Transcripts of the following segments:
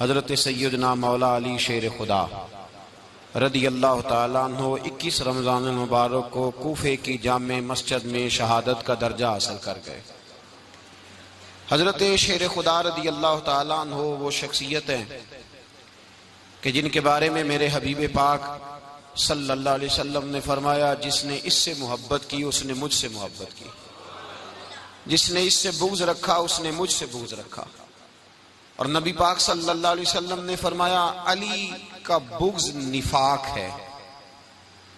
حضرت سیدنا مولا علی شیر خدا رضی اللہ تعالیٰ عنہ 21 رمضان المبارک کو کوفے کی جامع مسجد میں شہادت کا درجہ حاصل کر گئے۔ حضرت شیر خدا رضی اللہ تعالیٰ عنہ وہ شخصیت ہیں کہ جن کے بارے میں میرے حبیب پاک صلی اللہ علیہ وسلم نے فرمایا، جس نے اس سے محبت کی اس نے مجھ سے محبت کی، جس نے اس سے بغض رکھا اس نے مجھ سے بغض رکھا۔ اور نبی پاک صلی اللہ علیہ وسلم نے فرمایا، علی کا بغض نفاق ہے،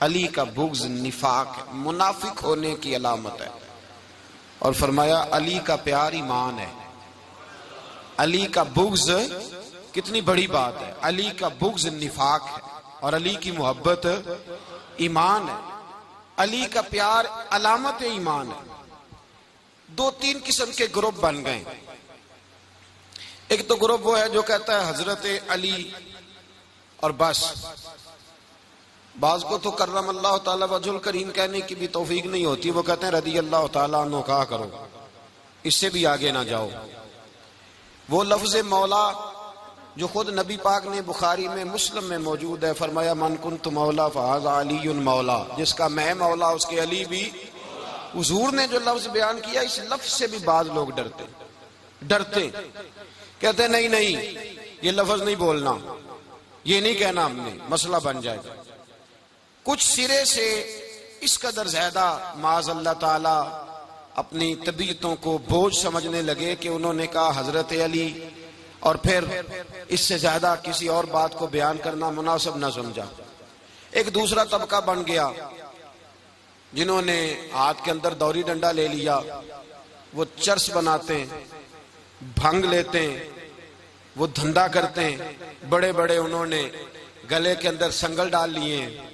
علی کا بغض نفاق ہے، منافق ہونے کی علامت ہے۔ اور فرمایا علی کا پیار ایمان ہے، علی کا بغض کتنی بڑی بات ہے، علی کا بغض نفاق ہے اور علی کی محبت ایمان ہے، علی کا پیار علامت ایمان ہے۔ دو تین قسم کے گروپ بن گئے۔ ایک تو گروپ وہ ہے جو کہتا ہے حضرت علی اور بس، بعض کو تو کرم اللہ تعالیٰ وجہ الکریم کہنے کی بھی توفیق نہیں ہوتی، وہ کہتے ہیں رضی اللہ تعالیٰ عنہ کہا کرو، اس سے بھی آگے نہ جاؤ۔ وہ لفظ مولا جو خود نبی پاک نے بخاری میں مسلم میں موجود ہے، فرمایا من کنت مولا فہذا علی مولا، جس کا میں مولا اس کے علی بھی۔ حضور نے جو لفظ بیان کیا اس لفظ سے بھی بعض لوگ ڈرتے کہتے نہیں یہ لفظ نہیں بولنا، یہ نہیں کہنا، ہم نے مسئلہ بن جائے گا۔ کچھ سرے سے اس قدر زیادہ معاذ اللہ تعالی اپنی طبیعتوں کو بوجھ سمجھنے لگے کہ انہوں نے کہا حضرت علی، اور پھر اس سے زیادہ کسی اور بات کو بیان کرنا مناسب نہ سمجھا۔ ایک دوسرا طبقہ بن گیا جنہوں نے ہاتھ کے اندر دوری ڈنڈا لے لیا، وہ چرس بناتے ہیں، بھنگ لیتے ہیں، وہ دھندا کرتے ہیں، بڑے بڑے انہوں نے گلے کے اندر سنگل ڈال لیے ہیں،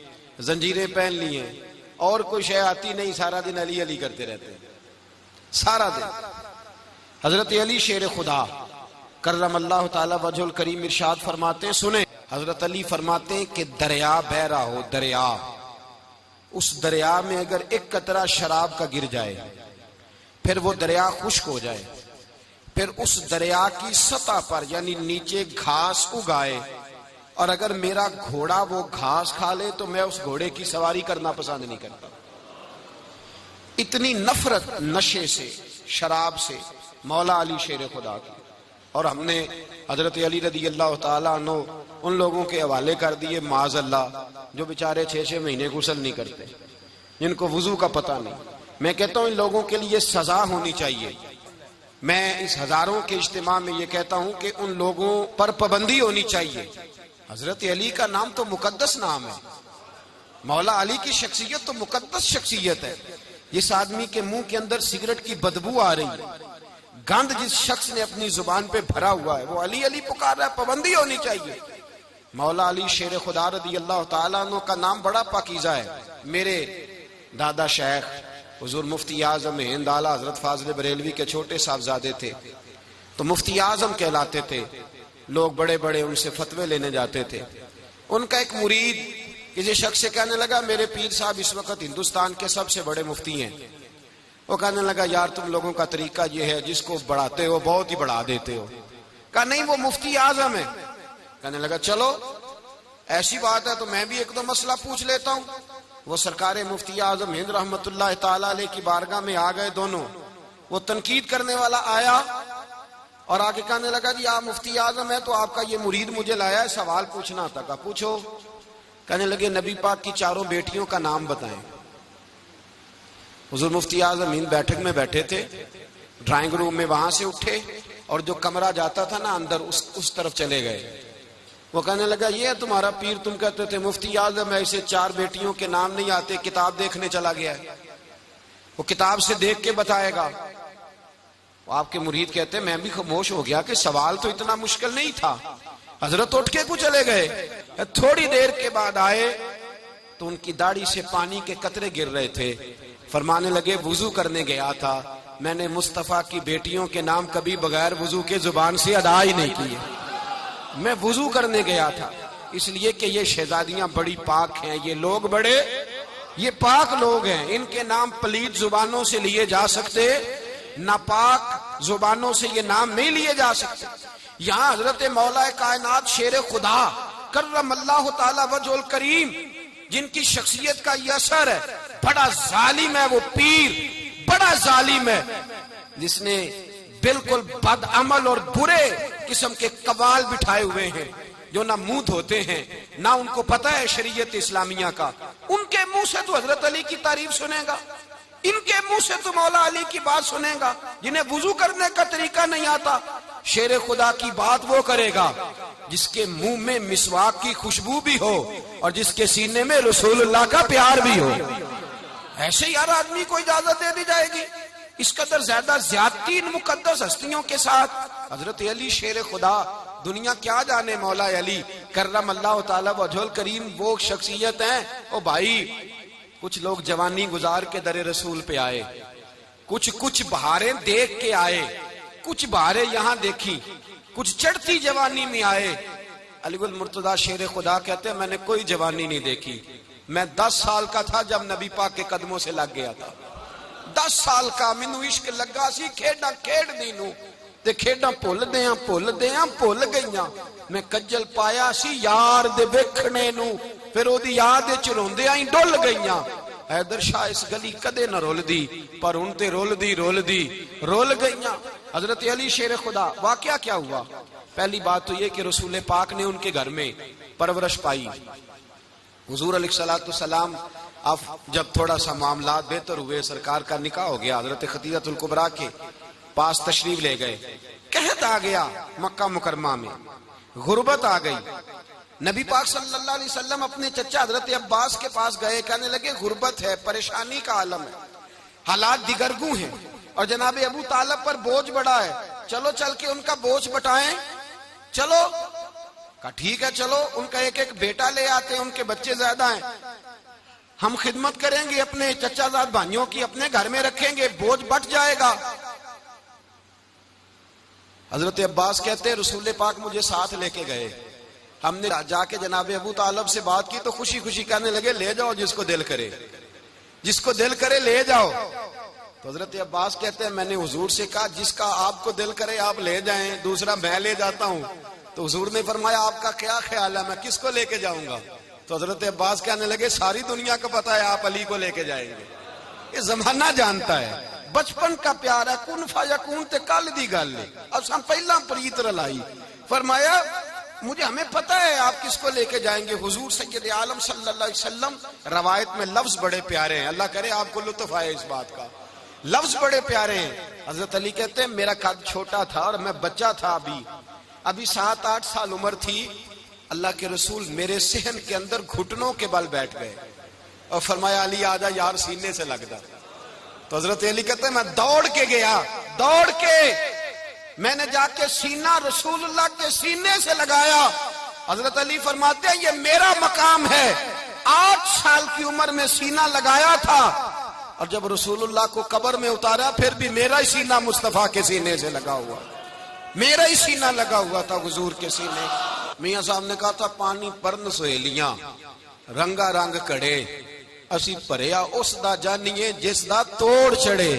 زنجیریں پہن لیے ہیں، اور کوئی شے آتی نہیں، سارا دن علی علی کرتے رہتے ہیں سارا دن۔ حضرت علی شیر خدا کرم اللہ تعالی وجہ الکریم ارشاد فرماتے ہیں، سنیں، حضرت علی فرماتے ہیں کہ دریا بہ رہا ہو، دریا، اس دریا میں اگر ایک قطرہ شراب کا گر جائے، پھر وہ دریا خشک ہو جائے، پھر اس دریا کی سطح پر یعنی نیچے گھاس اگائے، اور اگر میرا گھوڑا وہ گھاس کھا لے تو میں اس گھوڑے کی سواری کرنا پسند نہیں کرتا۔ اتنی نفرت نشے سے، شراب سے مولا علی شیر خدا کی۔ اور ہم نے حضرت علی رضی اللہ تعالیٰ عنہ ان لوگوں کے حوالے کر دیے معاذ اللہ جو بیچارے 6 مہینے غسل نہیں کرتے، جن کو وضو کا پتہ نہیں۔ میں کہتا ہوں ان لوگوں کے لیے سزا ہونی چاہیے۔ میں اس ہزاروں کے اجتماع میں یہ کہتا ہوں کہ ان لوگوں پر پابندی ہونی چاہیے۔ حضرت علی کا نام تو مقدس نام ہے، مولا علی کی شخصیت تو مقدس شخصیت ہے۔ جس آدمی کے منہ کے اندر سگریٹ کی بدبو آ رہی ہے، گند جس شخص نے اپنی زبان پہ بھرا ہوا ہے، وہ علی علی پکار رہا ہے، پابندی ہونی چاہیے۔ مولا علی شیر خدا رضی اللہ تعالیٰ عنہ کا نام بڑا پاکیزہ ہے۔ میرے دادا شیخ حضور مفتی اعظم ہند اعلیٰ حضرت فاضل بریلوی کے چھوٹے صاحبزادے تھے، تو مفتی اعظم کہلاتے تھے، لوگ بڑے بڑے ان سے فتوے لینے جاتے تھے۔ ان کا ایک مرید کسی شخص سے کہنے لگا میرے پیر صاحب اس وقت ہندوستان کے سب سے بڑے مفتی ہیں۔ وہ کہنے لگا یار تم لوگوں کا طریقہ یہ ہے، جس کو بڑھاتے ہو بہت ہی بڑھا دیتے ہو۔ کہا نہیں وہ مفتی اعظم ہے۔ کہنے لگا چلو ایسی بات ہے تو میں بھی ایک دو مسئلہ پوچھ لیتا ہوں۔ وہ سرکار مفتی اعظم ہند رحمت اللہ تعالیٰ علیہ کی بارگاہ میں آ گئے دونوں۔ وہ تنقید کرنے والا آیا اور آگے کہنے لگا جی آپ مفتی اعظم ہے تو آپ کا یہ مرید مجھے لایا ہے، سوال پوچھنا تھا۔ کہا پوچھو۔ کہنے لگے نبی پاک کی 4 بیٹیوں کا نام بتائیں۔ حضور مفتی اعظم ہند بیٹھک میں بیٹھے تھے، ڈرائنگ روم میں، وہاں سے اٹھے اور جو کمرہ جاتا تھا نا اندر اس طرف چلے گئے۔ وہ کہنے لگا یہ ہے تمہارا پیر، تم کہتے تھے مفتی اعظم ہے، اسے 4 بیٹیوں کے نام نہیں آتے، کتاب دیکھنے چلا گیا ہے، وہ کتاب سے دیکھ کے بتائے گا۔ وہ آپ کے مرید کہتے ہیں میں بھی خاموش ہو گیا کہ سوال تو اتنا مشکل نہیں تھا۔ حضرت اٹھ کے کو چلے گئے، تھوڑی دیر کے بعد آئے تو ان کی داڑھی سے پانی کے قطرے گر رہے تھے۔ فرمانے لگے وضو کرنے گیا تھا، میں نے مصطفیٰ کی بیٹیوں کے نام کبھی بغیر وضو کے زبان سے ادا ہی نہیں کیے، میں وضو کرنے گیا تھا، اس لیے کہ یہ شہزادیاں بڑی پاک ہیں، یہ لوگ بڑے یہ پاک لوگ ہیں، ان کے نام پلید زبانوں سے لیے جا سکتے، ناپاک زبانوں سے یہ نام نہیں لیے جا سکتے۔ یہاں حضرت مولا کائنات شیر خدا کرم اللہ تعالی وجہ الکریم جن کی شخصیت کا یہ اثر ہے، بڑا ظالم ہے وہ پیر، بڑا ظالم ہے جس نے بالکل بد عمل اور برے قسم کے قوال بٹھائے ہوئے ہیں، جو نہ منہ دھوتے ہیں نہ ان کو پتہ ہے شریعت اسلامیہ کا. ان کے منہ سے تو حضرت علی کی تعریف سنے گا، ان کے منہ سے تو مولا علی کی بات سنے گا. جنہیں وضو کرنے کا طریقہ نہیں آتا، شیر خدا کی بات وہ کرے گا جس کے منہ میں مسواک کی خوشبو بھی ہو اور جس کے سینے میں رسول اللہ کا پیار بھی ہو. ایسے ہی ہر آدمی کو اجازت دے دی جائے گی؟ اس قدر زیادہ زیادتی ان مقدس ہستیوں کے ساتھ. حضرت علی شیر خدا، دنیا کیا جانے مولا علی کرم اللہ تعالی وجہ الکریم وہ شخصیت ہیں. او بھائی، کچھ لوگ جوانی گزار کے در رسول پہ آئے، کچھ بہاریں دیکھ کے آئے، کچھ بہاریں یہاں دیکھی، کچھ چڑھتی جوانی میں آئے. علی گل مرتضیٰ شیر خدا کہتے ہیں میں نے کوئی جوانی نہیں دیکھی. میں 10 سال کا تھا جب نبی پاک کے قدموں سے لگ گیا تھا. 10 سال کا مینوں عشق لگا سی، کھیڈاں کھیڈ دی نو تے کھیڈاں بھول گئیاں. میں کجل پایا سی یار دے ویکھنے نو، پھر او دی یاد وچ روندیاں ہی ڈل گئیاں. حیدر شاہ اس گلی کدے نہ رول دی، پر ان تے رول گئیاں. حضرت علی شیر خدا، واقعہ کیا ہوا؟ پہلی بات تو یہ کہ رسول پاک نے ان کے گھر میں پرورش پائی. حضور علیہ الصلوۃ والسلام اب جب تھوڑا سا معاملات بہتر ہوئے، سرکار کا نکاح ہو گیا، حضرت خدیجہ الکبریٰ کے پاس تشریف لے گئے. قحط آ گیا مکہ مکرمہ میں، غربت آ گئی. نبی پاک صلی اللہ علیہ وسلم اپنے چچا حضرت عباس کے پاس گئے، کہنے لگے غربت ہے، پریشانی کا عالم ہے، حالات دیگرگوں ہیں اور جناب ابو طالب پر بوجھ بڑا ہے، چلو چل کے ان کا بوجھ بٹائیں. چلو کہا ٹھیک ہے، چلو ان کا ایک بیٹا لے آتے ہیں، ان کے بچے زیادہ ہیں، ہم خدمت کریں گے اپنے چچا زاد بھائیوں کی، اپنے گھر میں رکھیں گے، بوجھ بٹ جائے گا. حضرت عباس کہتے ہیں رسول پاک مجھے ساتھ لے کے گئے. ہم نے جا کے جناب ابو طالب سے بات کی تو خوشی خوشی کہنے لگے لے جاؤ جس کو دل کرے لے جاؤ. تو حضرت عباس کہتے ہیں میں نے حضور سے کہا جس کا آپ کو دل کرے آپ لے جائیں، دوسرا میں لے جاتا ہوں. تو حضور نے فرمایا آپ کا کیا خیال ہے، میں کس کو لے کے جاؤں گا؟ تو حضرت عباس کہنے لگے ساری دنیا کو پتا ہے آپ علی کو لے کے جائیں گے. یہ زمانہ جانتا ہے، بچپن کا پیار ہے، کن فیکون تے کل دی گل ہے. اب ہم پہلا پریت رلائی. فرمایا ہمیں پتہ ہے آپ کس کو لے کے جائیں گے. حضور سید عالم صلی اللہ علیہ وسلم، روایت میں لفظ بڑے پیارے ہیں، اللہ کرے آپ کو لطف آئے اس بات کا، لفظ بڑے پیارے ہیں. حضرت علی کہتے ہیں میرا قد چھوٹا تھا اور میں بچہ تھا، ابھی 7-8 سال عمر تھی. اللہ کے رسول میرے صحن کے اندر گھٹنوں کے بل بیٹھ گئے اور فرمایا علی آجا یار سینے سے لگ جا. تو حضرت علی کہتے ہیں میں دوڑ کے گیا، میں نے جا کے سینہ رسول اللہ کے سینے سے لگایا. حضرت علی فرماتے ہیں یہ میرا مقام ہے. 8 سال کی عمر میں سینہ لگایا تھا اور جب رسول اللہ کو قبر میں اتارا پھر بھی میرا ہی سینہ مصطفیٰ کے سینے سے لگا ہوا، میرا ہی سینہ لگا ہوا تھا حضور کے سینے. میاں صاحب نے کہا تھا پانی پرن سہیلیاں رنگا رنگ کڑے، اسی پریا اس دا جانیے جس دا توڑ چڑھے.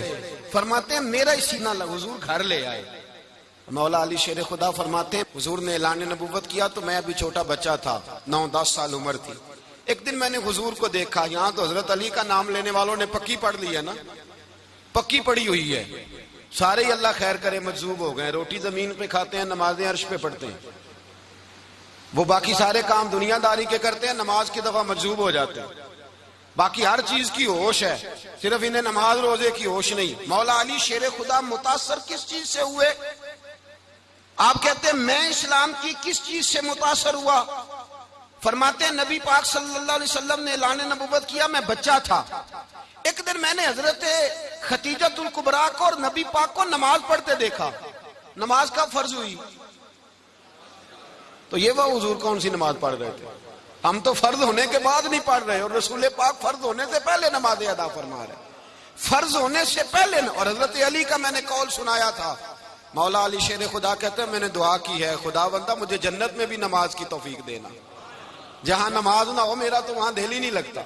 فرماتے ہیں میرا ہی سینہ لگا. حضور گھر لے آئے. مولا علی شیر خدا فرماتے ہیں حضور نے اعلان نبوت کیا تو میں ابھی چھوٹا بچہ تھا، 9-10 سال عمر تھی. ایک دن میں نے حضور کو دیکھا. یہاں تو حضرت علی کا نام لینے والوں نے پکی پڑھ لی ہے نا، پکی پڑھی ہوئی ہے. سارے ہی اللہ خیر کرے مجذوب ہو گئے. روٹی زمین پہ کھاتے ہیں، نمازیں عرش پہ پڑھتے ہیں. وہ باقی سارے کام دنیا داری کے کرتے ہیں، نماز کی دفعہ مجذوب ہو جاتے ہیں. باقی ہر چیز کی ہوش ہے، صرف انہیں نماز روزے کی ہوش نہیں. مولا علی شیر خدا متاثر کس چیز سے ہوئے؟ آپ کہتے ہیں میں اسلام کی کس چیز سے متاثر ہوا؟ فرماتے ہیں نبی پاک صلی اللہ علیہ وسلم نے اعلان نبوت کیا، میں بچہ تھا. ایک دن میں نے حضرت خدیجہ الکبریٰ کو اور نبی پاک کو نماز پڑھتے دیکھا. نماز کب فرض ہوئی؟ تو یہ وہ حضور کون سی نماز پڑھ رہے تھے؟ ہم تو فرض ہونے کے بعد نہیں پڑھ رہے، اور رسول پاک فرض ہونے سے پہلے نماز ادا فرما رہے، فرض ہونے سے پہلے. اور حضرت علی کا میں نے قول سنایا تھا. مولا علی شیر خدا کہتے ہیں میں نے دعا کی ہے خدا بندہ مجھے جنت میں بھی نماز کی توفیق دینا، جہاں نماز نہ ہو میرا تو وہاں دل ہی نہیں لگتا.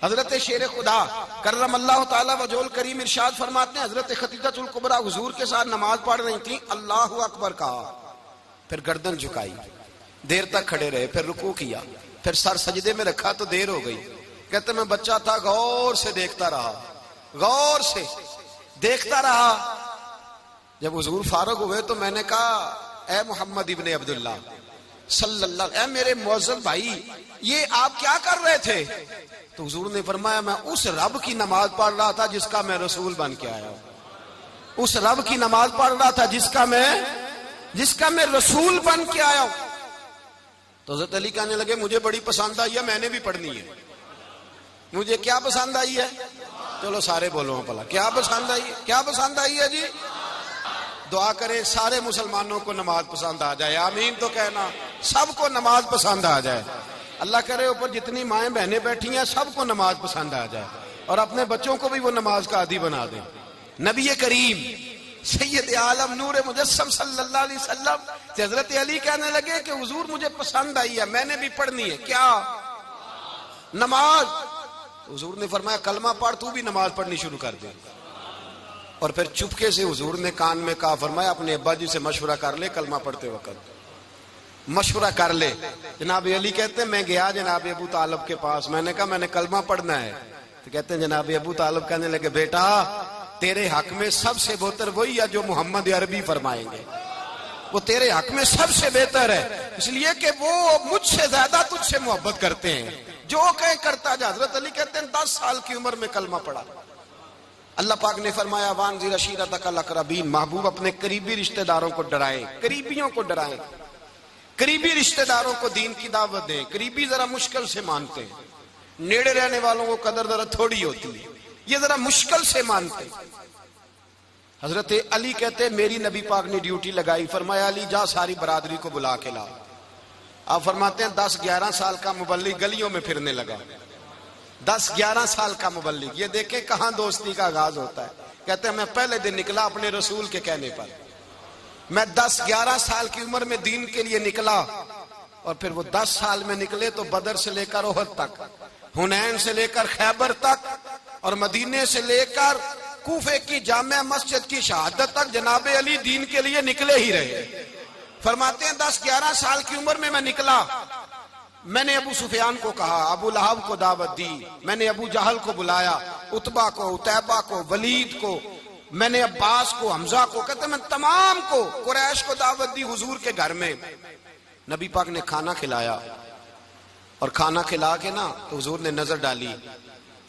حضرت شیر خدا کرم اللہ تعالی وجہ الکریم ارشاد فرماتے ہیں حضرت خدیجہ الکبریٰ حضور کے ساتھ نماز پڑھ رہی تھی، اللہ اکبر کہا پھر گردن جھکائی، دیر تک کھڑے رہے، پھر رکوع کیا، پھر سر سجدے میں رکھا تو دیر ہو گئی. کہتے میں بچہ تھا، غور سے دیکھتا رہا، غور سے دیکھتا رہا. جب حضور فارغ ہوئے تو میں نے کہا اے محمد ابن عبداللہ صلی اللہ علیہ، اے میرے معزز بھائی یہ آپ کیا کر رہے تھے؟ تو حضور نے فرمایا میں اس رب کی نماز پڑھ رہا تھا جس کا میں رسول بن کے آیا ہوں. اس رب کی نماز پڑھ رہا تھا جس کا میں رسول بن کے آیا ہوں. تو حضرت علی کہنے لگے مجھے بڑی پسند آئی ہے، میں نے بھی پڑھنی ہے. مجھے کیا پسند آئی ہے؟ چلو سارے بولو پلا، کیا پسند آئی ہے؟ کیا پسند آئی ہے جی؟ دعا کرے سارے مسلمانوں کو نماز پسند آ جائے. آمین تو کہنا. سب کو نماز پسند آ جائے. اللہ کرے اوپر جتنی مائیں بہنیں بیٹھی ہیں سب کو نماز پسند آ جائے، اور اپنے بچوں کو بھی وہ نماز کا عادی بنا دیں. نبی کریم سید عالم نور مجسم صلی اللہ علیہ وسلم سے حضرت علی کہنے لگے کہ حضور مجھے پسند آئی ہے، میں نے بھی پڑھنی ہے. کیا؟ نماز. حضور نے فرمایا کلمہ پڑھ، تو بھی نماز پڑھنی شروع کر دے. اور پھر چپکے سے حضور نے کان میں کہا، فرمایا اپنے ابا جی سے مشورہ کر لے کلمہ پڑھتے وقت، مشورہ کر لے. جناب علی کہتے ہیں میں گیا جناب ابو طالب کے پاس، میں نے کہا میں نے کلمہ پڑھنا ہے. تو کہتے ہیں جناب ابو طالب کہنے لگے بیٹا تیرے حق میں سب سے بہتر وہی ہے جو محمد عربی فرمائیں گے، وہ تیرے حق میں سب سے بہتر ہے، اس لیے کہ وہ مجھ سے زیادہ تجھ سے محبت کرتے ہیں، جو کہیں کرتا جا. حضرت علی کہتے ہیں 10 سال کی عمر میں کلمہ پڑھا. اللہ پاک نے فرمایا وانذر عشیرتک الاقربین، محبوب اپنے قریبی رشتہ داروں کو ڈرائیں، قریبیوں کو ڈرائیں، قریبی رشتہ داروں کو دین کی دعوت دیں. قریبی ذرا مشکل سے مانتے ہیں، نیڑے رہنے والوں کو قدر ذرا تھوڑی ہوتی ہے، یہ ذرا مشکل سے مانتے. حضرت علی کہتے میری نبی پاک نے ڈیوٹی لگائی، فرمایا علی جا ساری برادری کو بلا کے لا. آپ فرماتے ہیں 10-11 سال کا مبلغ گلیوں میں پھرنے لگا. 10-11 سال کا مبلغ، یہ دیکھیں کہاں دوستی کا آغاز ہوتا ہے. کہتے ہیں میں پہلے دن نکلا اپنے رسول کے کہنے پر، میں 10-11 سال کی عمر میں دین کے لیے نکلا، اور پھر وہ 10 سال میں نکلے تو بدر سے لے کر احد تک، حنین سے لے کر خیبر تک، اور مدینے سے لے کر کوفے کی جامع مسجد کی شہادت تک جناب علی دین کے لیے نکلے ہی رہے. فرماتے ہیں 10-11 سال کی عمر میں نکلا. میں نے ابو سفیان کو کہا، ابو لہب کو دعوت دی، میں نے ابو جہل کو بلایا، عتبہ کو، عتیبہ کو، ولید کو، میں نے عباس کو، حمزہ کو، کہتے میں تمام کو، قریش کو دعوت دی حضور کے گھر میں. نبی پاک نے کھانا کھلایا، اور کھانا کھلا کے نا تو حضور نے نظر ڈالی،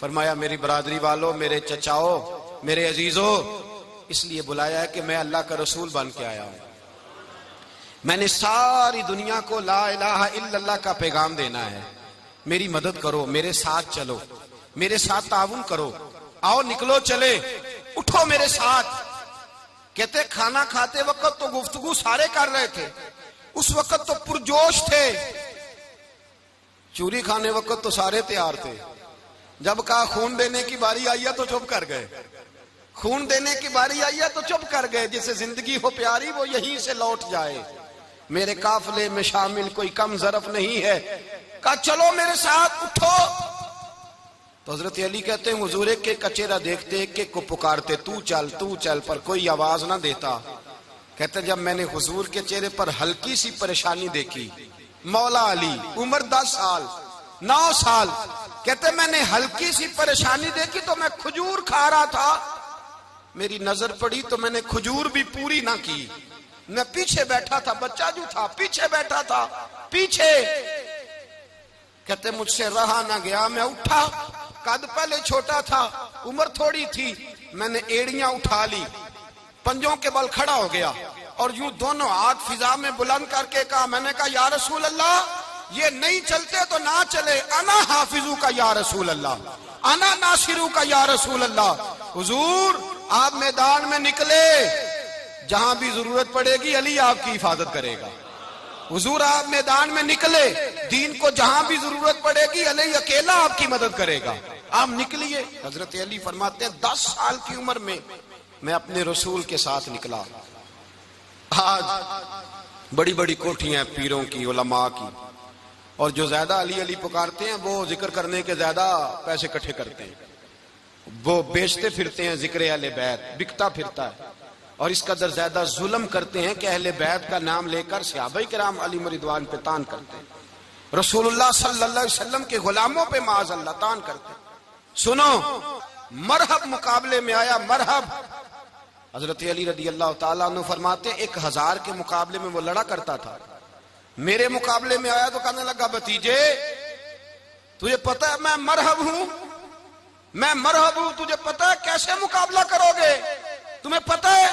فرمایا میری برادری والوں، میرے چچاؤ، میرے عزیزوں، اس لیے بلایا ہے کہ میں اللہ کا رسول بن کے آیا ہوں. میں نے ساری دنیا کو لا الہ الا اللہ کا پیغام دینا ہے، میری مدد کرو، میرے ساتھ چلو، میرے ساتھ تعاون کرو، آؤ نکلو چلے، اٹھو میرے ساتھ. کہتے کھانا کھاتے وقت تو گفتگو سارے کر رہے تھے، اس وقت تو پرجوش تھے، چوری کھانے وقت تو سارے تیار تھے، جب کہا خون دینے کی باری آئی ہے تو چپ کر گئے، خون دینے کی باری آئی ہے تو چپ کر گئے. جسے زندگی ہو پیاری وہ یہیں سے لوٹ جائے، میرے قافلے میں شامل کوئی کم ظرف نہیں ہے. کہا چلو میرے ساتھ اٹھو. تو حضرت علی کہتے ہیں حضور ایک کے چہرہ دیکھتے ایک ایک کو پکارتے، تو چل، پر کوئی آواز نہ دیتا. کہتے جب میں نے حضور کے چہرے پر ہلکی سی پریشانی دیکھی، مولا علی عمر 10 سال 9 سال، کہتے میں نے ہلکی سی پریشانی دیکھی تو میں کھجور کھا رہا تھا، میری نظر پڑی تو میں نے کھجور بھی پوری نہ کی، میں پیچھے بیٹھا تھا، بچہ جو تھا پیچھے بیٹھا تھا، پیچھے. کہتے مجھ سے رہا نہ گیا، میں اٹھا، قد پہلے چھوٹا تھا، عمر تھوڑی تھی، میں نے ایڑیاں اٹھا لی، پنجوں کے بل کھڑا ہو گیا، اور یوں دونوں ہاتھ فضا میں بلند کر کے کہا، میں نے کہا یا رسول اللہ یہ نہیں چلتے تو نہ چلے، انا حافظو کا یا رسول اللہ، انا ناصرو کا یا رسول اللہ. حضور آپ میدان میں نکلے، جہاں بھی ضرورت پڑے گی علی آپ کی حفاظت کرے گا. حضور آپ میدان میں نکلے، دین کو جہاں بھی ضرورت پڑے گی علی اکیلا آپ کی مدد کرے گا. آپ نکلیے. حضرت علی فرماتے ہیں 10 سال کی عمر میں اپنے رسول کے ساتھ نکلا. آج بڑی بڑی کوٹھیاں پیروں کی، علماء کی، اور جو زیادہ علی علی پکارتے ہیں وہ ذکر کرنے کے زیادہ پیسے اکٹھے کرتے ہیں، وہ بیچتے پھرتے ہیں ذکر اہل بیت، بکتا پھرتا ہے. اور اس قدر زیادہ ظلم کرتے ہیں کہ اہل بیت کا نام لے کر صحابہ کرام علی رضوان پہ تان کرتے ہیں، رسول اللہ صلی اللہ علیہ وسلم کے غلاموں پہ معاذ اللہ تان کرتے ہیں۔ سنو، مرحب مقابلے میں آیا، مرحب۔ حضرت علی رضی اللہ تعالیٰ عنہ فرماتے ہیں 1000 کے مقابلے میں وہ لڑا کرتا تھا، میرے مقابلے میں آیا تو کہنے لگا بھتیجے تجھے پتہ ہے میں مرحب ہوں، میں مرحب ہوں، تجھے پتہ ہے کیسے مقابلہ کرو گے، تمہیں پتہ ہے؟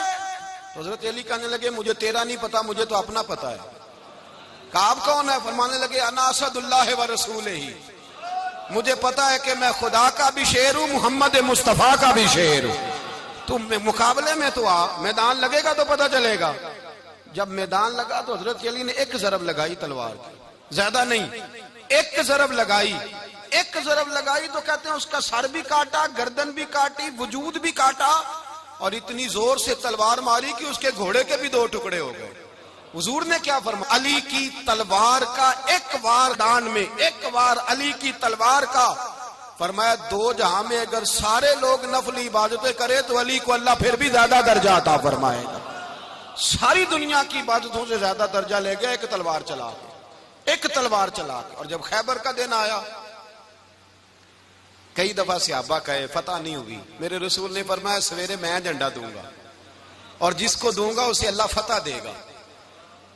تو حضرت علی کہنے لگے مجھے تیرا نہیں پتا، مجھے تو اپنا پتہ ہے۔ کعب کون ہے؟ فرمانے لگے انا اسد اللہ و رسولہ، مجھے پتا ہے کہ میں خدا کا بھی شیر ہوں، محمد مصطفیٰ کا بھی شیر ہوں۔ تم مقابلے میں تو آ، میدان لگے گا تو پتہ چلے گا۔ جب میدان لگا تو حضرت علی نے ایک ضرب لگائی تلوار کی، زیادہ نہیں، ایک ضرب لگائی، ایک ضرب لگائی تو کہتے ہیں اس کا سر بھی کاٹا، گردن بھی کاٹی، وجود بھی کاٹا، اور اتنی زور سے تلوار ماری کہ اس کے گھوڑے کے بھی 2 ٹکڑے ہو گئے۔ حضور نے کیا فرمایا؟ علی کی تلوار کا ایک وار دان میں، ایک وار علی کی تلوار کا، فرمایا 2 جہاں میں اگر سارے لوگ نفلی عبادتیں کرے تو علی کو اللہ پھر بھی زیادہ درجہ عطا فرمائے گا۔ ساری دنیا کی عبادتوں سے زیادہ درجہ لے گیا ایک تلوار چلا کے، ایک تلوار چلا کے۔ اور جب خیبر کا دن آیا، کئی دفعہ صحابہ کہے فتح نہیں ہوئی، میرے رسول نے فرمایا سویرے میں جھنڈا دوں گا اور جس کو دوں گا اسے اللہ فتح دے گا۔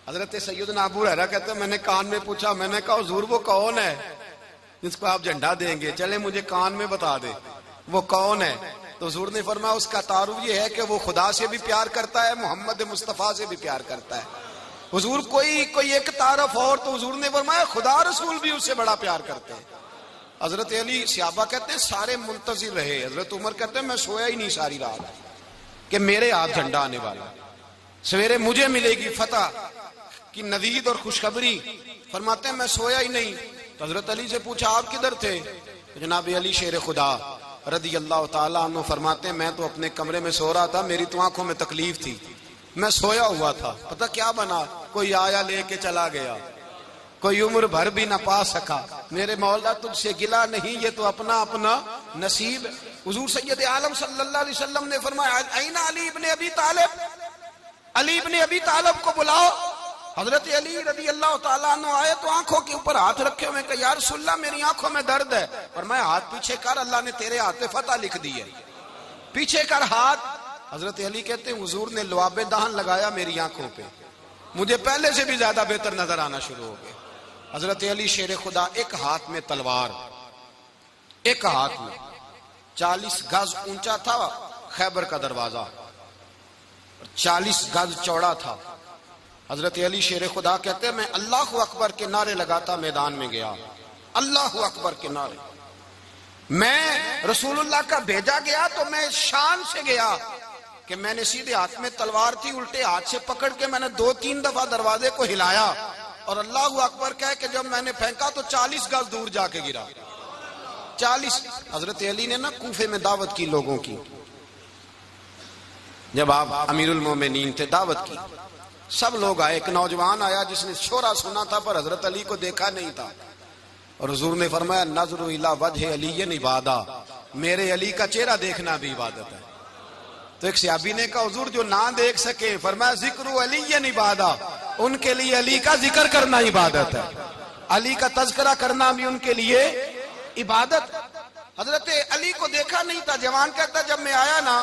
حضرت سیدنا ابو ہریرہ کہتے ہیں میں نے کان میں پوچھا، میں نے کہا حضور وہ کون ہے جس کو آپ جھنڈا دیں گے؟ چلے مجھے کان میں بتا دے وہ کون ہے۔ تو حضور نے فرمایا اس کا تعارف یہ ہے کہ وہ خدا سے بھی پیار کرتا ہے، محمد مصطفیٰ سے بھی پیار کرتا ہے۔ حضور کوئی ایک تعارف اور، تو حضور نے فرمایا خدا رسول بھی اس سے بڑا پیار کرتے ہیں۔ حضرت علی، صحابہ کہتے ہیں سارے منتظر رہے، حضرت عمر کہتے ہیں میں سویا ہی نہیں ساری رات کہ میرے ہاتھ جھنڈا آنے والا، سویرے مجھے ملے گی فتح کی نوید اور خوشخبری۔ فرماتے ہیں میں سویا ہی نہیں۔ تو حضرت علی سے پوچھا آپ کدھر تھے؟ جناب علی شیر خدا رضی اللہ تعالیٰ عنہ فرماتے ہیں میں تو اپنے کمرے میں سو رہا تھا، میری تو آنکھوں میں تکلیف تھی، میں سویا ہوا تھا، پتہ کیا بنا، کوئی آیا لے کے چلا گیا، کوئی عمر بھر بھی نہ پا سکا۔ میرے مولا تجھ سے گلا نہیں، یہ تو اپنا اپنا نصیب۔ حضور سید عالم صلی اللہ علیہ وسلم نے فرمایا این علی ابن ابی طالب، علی ابن ابی طالب کو بلاؤ۔ حضرت علی رضی اللہ تعالیٰ عنہ آئے تو آنکھوں کے اوپر ہاتھ رکھے ہوئے کہ یا رسول اللہ میری آنکھوں میں درد ہے، اور میں ہاتھ پیچھے کر، اللہ نے تیرے ہاتھ پہ فتح لکھ دی ہے، پیچھے کر ہاتھ۔ حضرت علی کہتے ہیں حضور نے لعاب دہن لگایا میری آنکھوں پہ، مجھے پہلے سے بھی زیادہ بہتر نظر آنا شروع ہو گئے۔ حضرت علی شیر خدا ایک ہاتھ میں تلوار، ایک ہاتھ میں، 40 گز اونچا تھا خیبر کا دروازہ، 40 گز چوڑا تھا۔ حضرت علی شیر خدا کہتے ہیں میں اللہ اکبر کے نعرے لگاتا میدان میں گیا، اللہ اکبر کے نعرے۔ میں رسول اللہ کا بھیجا گیا تو میں شان سے گیا کہ میں نے سیدھے ہاتھ میں تلوار تھی، الٹے ہاتھ سے پکڑ کے میں نے 2-3 دفعہ دروازے کو ہلایا اور اللہ اکبر کہہ کہ جب میں نے پھینکا تو 40 گز دور جا کے گرا، 40۔ حضرت علی نے نا کوفے میں دعوت کی لوگوں کی، جب آپ امیر المومنین تھے دعوت کی، سب لوگ آئے، ایک نوجوان آیا جس نے شورا سنا تھا پر حضرت علی کو دیکھا نہیں تھا، اور حضور نے فرمایا نظر الی وجہ علی عبادہ، میرے علی کا چہرہ دیکھنا بھی عبادت ہے۔ تو ایک صحابی نے کہا حضور جو نہ دیکھ سکے، فرمایا ذکر علی عبادہ، ان کے لیے علی کا ذکر کرنا عبادت ہے، علی کا تذکرہ کرنا بھی ان کے لیے عبادت۔ حضرت علی کو دیکھا نہیں تھا، جوان کہتا جب میں آیا نا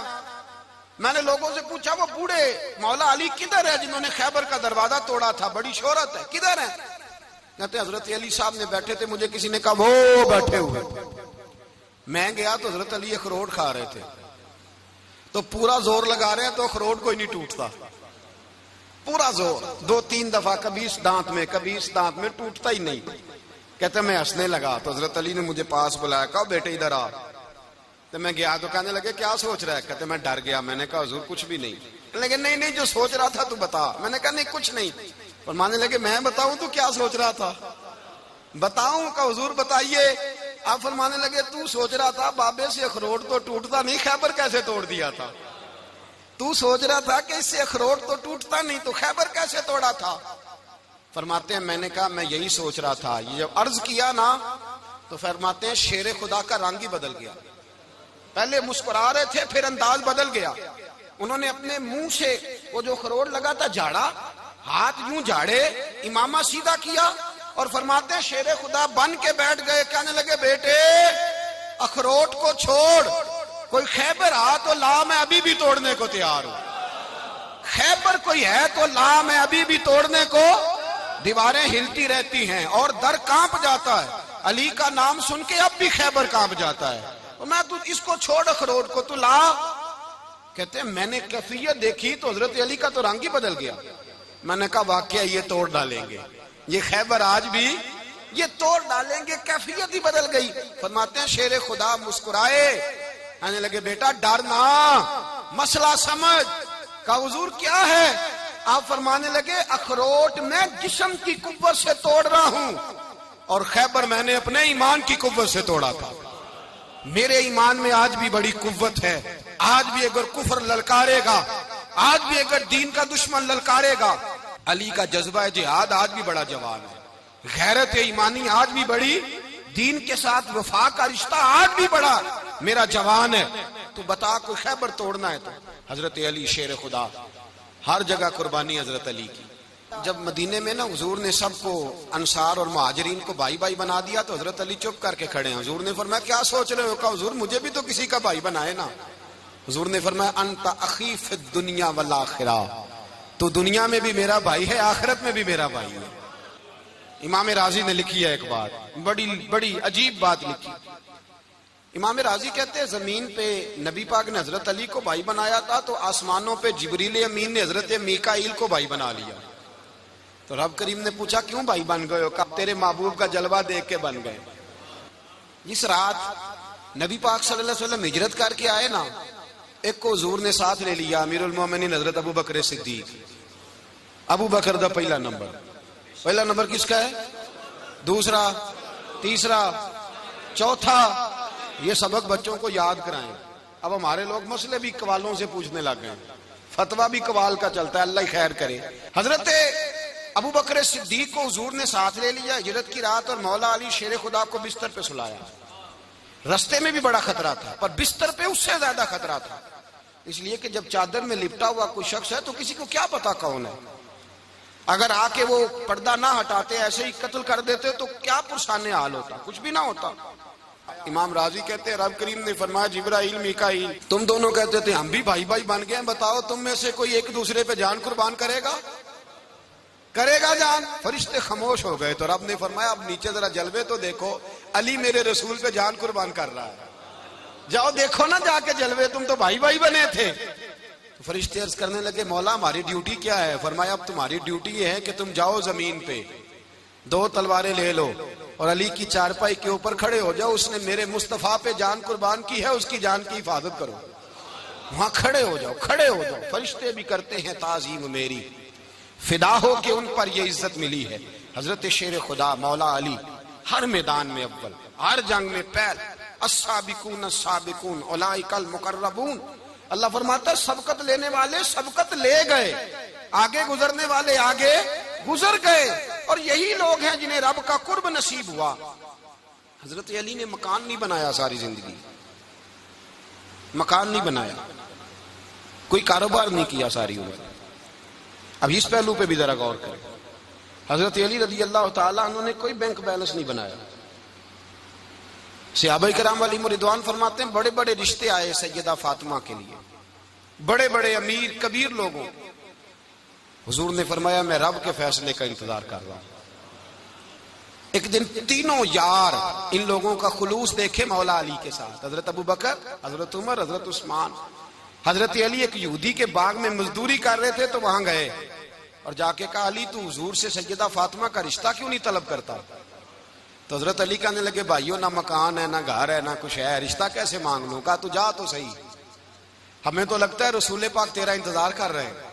میں نے لوگوں سے پوچھا وہ بوڑھے مولا علی کدھر ہے جنہوں نے خیبر کا دروازہ توڑا تھا، بڑی شہرت ہے، کدھر ہے؟ کہتے ہیں حضرت علی صاحب نے بیٹھے تھے، مجھے کسی نے کہا وہ بیٹھے ہوئے۔ میں گیا تو حضرت علی اخروٹ کھا رہے تھے، تو پورا زور لگا رہے ہیں تو اخروٹ کوئی نہیں ٹوٹتا، پورا زور 2-3 دفعہ، کبھی اس دانت میں کبھی اس دانت میں، ٹوٹتا ہی نہیں۔ کہتے میں ہنسنے لگا تو حضرت علی نے مجھے پاس بلایا، کہا بیٹے ادھر آ۔ تو میں گیا تو کہنے لگے کیا سوچ رہا ہے؟ کہتے میں ڈر گیا، میں نے کہا حضور کچھ بھی نہیں۔ لیکن نہیں جو سوچ رہا تھا تو بتا۔ میں نے کہا نہیں کچھ نہیں۔ فرمانے لگے میں بتاؤں تو کیا سوچ رہا تھا؟ بتاؤں؟ کہ حضور بتائیے۔ آپ فرمانے لگے تو سوچ رہا تھا بابے سے اخروٹ تو ٹوٹتا نہیں، خیبر کیسے توڑ دیا تھا؟ تو سوچ رہا تھا کہ اس سے اخروٹ تو ٹوٹتا نہیں تو خیبر کیسے توڑا تھا؟ فرماتے ہیں میں نے کہا میں یہی سوچ رہا تھا۔ یہ جب عرض کیا نا تو فرماتے ہیں شیر خدا کا رنگ ہی بدل گیا، پہلے مسکرا رہے تھے پھر انداز بدل گیا۔ انہوں نے اپنے منہ سے وہ جو اخروٹ لگا تھا جھاڑا، ہاتھ یوں جھاڑے، امامہ سیدھا کیا اور فرماتے ہیں شیر خدا بن کے بیٹھ گئے، کہنے لگے بیٹے اخروٹ کو چھوڑ، کوئی خیبر آ تو لا، میں ابھی بھی توڑنے کو تیار ہوں، خیبر کوئی ہے تو لا، میں ابھی بھی توڑنے کو۔ دیواریں ہلتی رہتی ہیں اور در کانپ جاتا ہے، علی کا نام سن کے اب بھی خیبر کانپ جاتا ہے، میں تو اس کو چھوڑ اخروٹ کو تو لا۔ کہتے ہیں میں نے کیفیت دیکھی تو حضرت علی کا تو رنگ ہی بدل گیا، میں نے کہا واقعہ یہ توڑ ڈالیں گے، یہ خیبر آج بھی یہ توڑ ڈالیں گے، کیفیت ہی بدل گئی۔ فرماتے ہیں شیر خدا مسکرائے، کہنے لگے بیٹا ڈرنا، مسئلہ سمجھ۔ کہا حضور کیا ہے؟ آپ فرمانے لگے اخروٹ میں جسم کی قوت سے توڑ رہا ہوں اور خیبر میں نے اپنے ایمان کی قوت سے توڑا تھا، میرے ایمان میں آج بھی بڑی قوت ہے، آج بھی اگر کفر للکارے گا، آج بھی اگر دین کا دشمن للکارے گا، علی کا جذبہ جہاد آج بھی بڑا جوان ہے، غیرت ایمانی آج بھی بڑی، دین کے ساتھ وفا کا رشتہ آج بھی بڑا میرا جوان ہے، تو بتا کوئی خیبر توڑنا ہے تو۔ حضرت علی شیر خدا، ہر جگہ قربانی حضرت علی کی۔ جب مدینے میں نا حضور نے سب کو انصار اور مہاجرین کو بھائی بھائی بنا دیا تو حضرت علی چپ کر کے کھڑے ہیں۔ حضور نے فرمایا کیا سوچ رہے ہو؟ کہا حضور مجھے بھی تو کسی کا بھائی بنائے نا۔ حضور نے فرمایا انت اخی فی الدنیا والآخرہ، تو دنیا میں بھی میرا بھائی ہے، آخرت میں بھی میرا بھائی ہے۔ امام راضی نے لکھی ہے ایک بات، بڑی عجیب بات لکھی۔ امام راضی کہتے ہیں زمین پہ نبی پاک نے حضرت علی کو بھائی بنایا تھا تو آسمانوں پہ جبریل امین نے حضرت میکائیل کو بھائی بنا لیا۔ تو رب کریم نے پوچھا کیوں بھائی بن گئے ہو؟ کہا تیرے محبوب کا جلوہ دیکھ کے بن گئے۔ جس رات نبی پاک صلی اللہ علیہ وسلم ہجرت کر کے آئے نا، ایک کو حضور نے ساتھ لے لیا، امیر المومنین حضرت ابو بکر صدیق۔ ابو بکر دا پہلا نمبر کس کا ہے؟ دوسرا، تیسرا، چوتھا، یہ سبق بچوں کو یاد کرائیں۔ اب ہمارے لوگ مسئلے بھی قوالوں سے پوچھنے لگ گئے، فتویٰ بھی قوال کا چلتا ہے، اللہ ہی خیر کرے۔ حضرت ابو بکر صدیق کو حضور نے ساتھ لے لیا ہجرت کی رات، اور مولا علی شیر خدا کو بستر پہ سلایا۔ رستے میں بھی بڑا خطرہ تھا پر بستر پہ اس سے زیادہ خطرہ تھا، اس لیے کہ جب چادر میں لپٹا ہوا کوئی شخص ہے تو کسی کو کیا پتا کون ہے، اگر آ کے وہ پردہ نہ ہٹاتے ایسے ہی قتل کر دیتے تو کیا پرسان حال ہوتا، کچھ بھی نہ ہوتا۔ امام راضی کہتے ہیں رب کریم نے فرمایا جبرائیل میکائیل تم دونوں کہتے تھے ہم بھی بھائی بھائی بن گئے ہیں، بتاؤ تم میں سے کوئی ایک دوسرے پہ جان قربان کرے گا جان؟ فرشتے خاموش ہو گئے تو رب نے فرمایا اب نیچے ذرا جلوے تو دیکھو، علی میرے رسول پہ جان قربان کر رہا ہے، جاؤ دیکھو نا جا کے جلوے، تم تو بھائی بھائی بنے تھے۔ تو فرشتے عرض کرنے لگے مولا ہماری ڈیوٹی کیا ہے؟ فرمایا اب تمہاری ڈیوٹی یہ ہے کہ تم جاؤ زمین پہ، 2 تلواریں لے لو اور علی کی چارپائی کے اوپر کھڑے ہو جاؤ، اس نے میرے مصطفیٰ پہ جان قربان کی ہے، اس کی جان کی حفاظت کرو، وہاں کھڑے ہو جاؤ۔ فرشتے بھی کرتے ہیں تعظیم میری، فدا ہو کہ ان پر یہ عزت ملی ہے۔ حضرت شیر خدا مولا علی ہر میدان میں اول، ہر جنگ میں پہل، السابقون السابقون اولئک المقربون۔ اللہ فرماتا ہے سبقت لینے والے سبقت لے گئے، آگے گزرنے والے آگے گزر گئے، اور یہی لوگ ہیں جنہیں رب کا قرب نصیب ہوا۔ حضرت علی نے مکان نہیں بنایا، ساری زندگی مکان نہیں بنایا، کوئی کاروبار نہیں کیا ساری عمر۔ اب اس پہلو پہ بھی ذرا غور کریں، حضرت علی رضی اللہ تعالیٰ انہوں نے کوئی بینک بیلنس نہیں بنایا۔ صحابہ کرام علیہم رضوان فرماتے ہیں بڑے بڑے رشتے آئے سیدہ فاطمہ کے لیے، بڑے بڑے امیر کبیر لوگوں، حضور نے فرمایا میں رب کے فیصلے کا انتظار کر رہا ہوں۔ ایک دن تینوں یار ان لوگوں کا خلوص دیکھے مولا علی کے ساتھ، حضرت ابو بکر، حضرت عمر، حضرت عثمان۔ حضرت علی ایک یہودی کے باغ میں مزدوری کر رہے تھے تو وہاں گئے اور جا کے کہا علی تو حضور سے سیدہ فاطمہ کا رشتہ کیوں نہیں طلب کرتا؟ تو حضرت علی کہنے لگے بھائیو نہ مکان ہے نہ گھر ہے نہ کچھ ہے، رشتہ کیسے مانگ لوں؟ کہا تو جا تو صحیح، ہمیں تو لگتا ہے رسول پاک تیرا انتظار کر رہے ہیں۔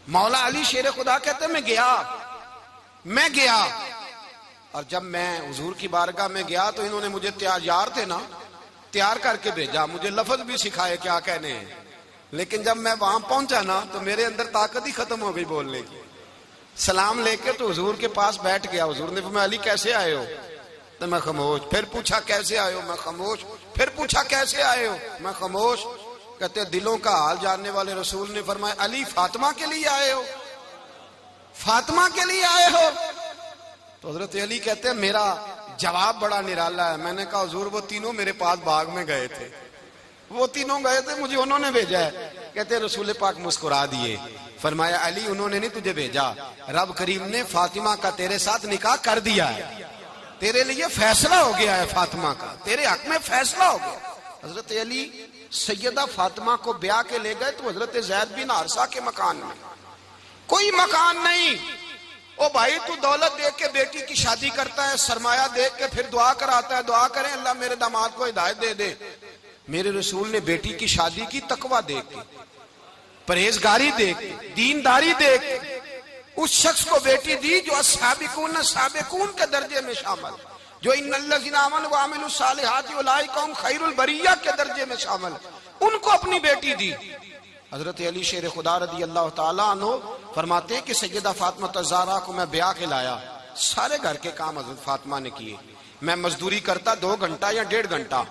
مولا علی شیر خدا کہتے ہیں میں گیا اور جب میں حضور کی بارگاہ میں گیا تو انہوں نے مجھے یار تھے نا تیار کر کے بھیجا، مجھے لفظ بھی سکھائے کیا کہنے ہیں، لیکن جب میں وہاں پہنچا نا تو میرے اندر طاقت ہی ختم ہو گئی بولنے کی۔ سلام لے کے تو حضور کے پاس بیٹھ گیا، حضور نے فرمایا علی کیسے آئے ہو؟ تو میں خاموش، پھر پوچھا کیسے آئے ہو؟ میں خاموش، پھر پوچھا کیسے آئے ہو؟ میں خاموش۔ کہتے ہیں دلوں کا حال جاننے والے رسول نے فرمایا علی فاطمہ کے لیے آئے ہو؟ فاطمہ کے لیے آئے ہو؟ تو حضرت علی کہتے ہیں میرا جواب بڑا نرالا ہے. میں نے کہا حضور وہ تینوں میرے پاس باغ میں گئے تھے, وہ تینوں گئے تھے, مجھے انہوں نے بھیجا ہے. کہتے ہیں رسول پاک مسکرا دیے, فرمایا علی انہوں نے نہیں تجھے بھیجا, رب کریم نے فاطمہ کا تیرے ساتھ نکاح کر دیا ہے, تیرے لیے فیصلہ ہو گیا ہے فاطمہ کا, تیرے حق میں فیصلہ ہو گیا. حضرت علی سیدہ فاطمہ کو بیاہ کے لے گئے تو حضرت زید بن حارثہ کے مکان میں, کوئی مکان نہیں. او بھائی تو دولت دیکھ کے بیٹی کی شادی کرتا ہے, سرمایہ دیکھ کے پھر دعا کراتا ہے, دعا کریں اللہ میرے داماد کو ہدایت دے دے. میرے رسول نے بیٹی کی شادی کی تقوی دیکھ کے, پرہیزگاری دیکھ کے, دینداری دیکھ کے اس شخص کو بیٹی دی جو السابقون سابقون کے درجے میں شامل, جو ان الذین آمنوا وعملوا الصالحات اولئک هم خیر البریہ کے درجے میں شامل, ان کو اپنی بیٹی دی. حضرت علی شیر خدا رضی اللہ تعالیٰ عنہ فرماتے ہیں کہ سیدہ فاطمہ الزہرا کو میں بیاہ کے لایا, سارے گھر کے کام حضرت فاطمہ نے کیے. میں مزدوری کرتا 2 گھنٹہ یا 1.5 گھنٹہ,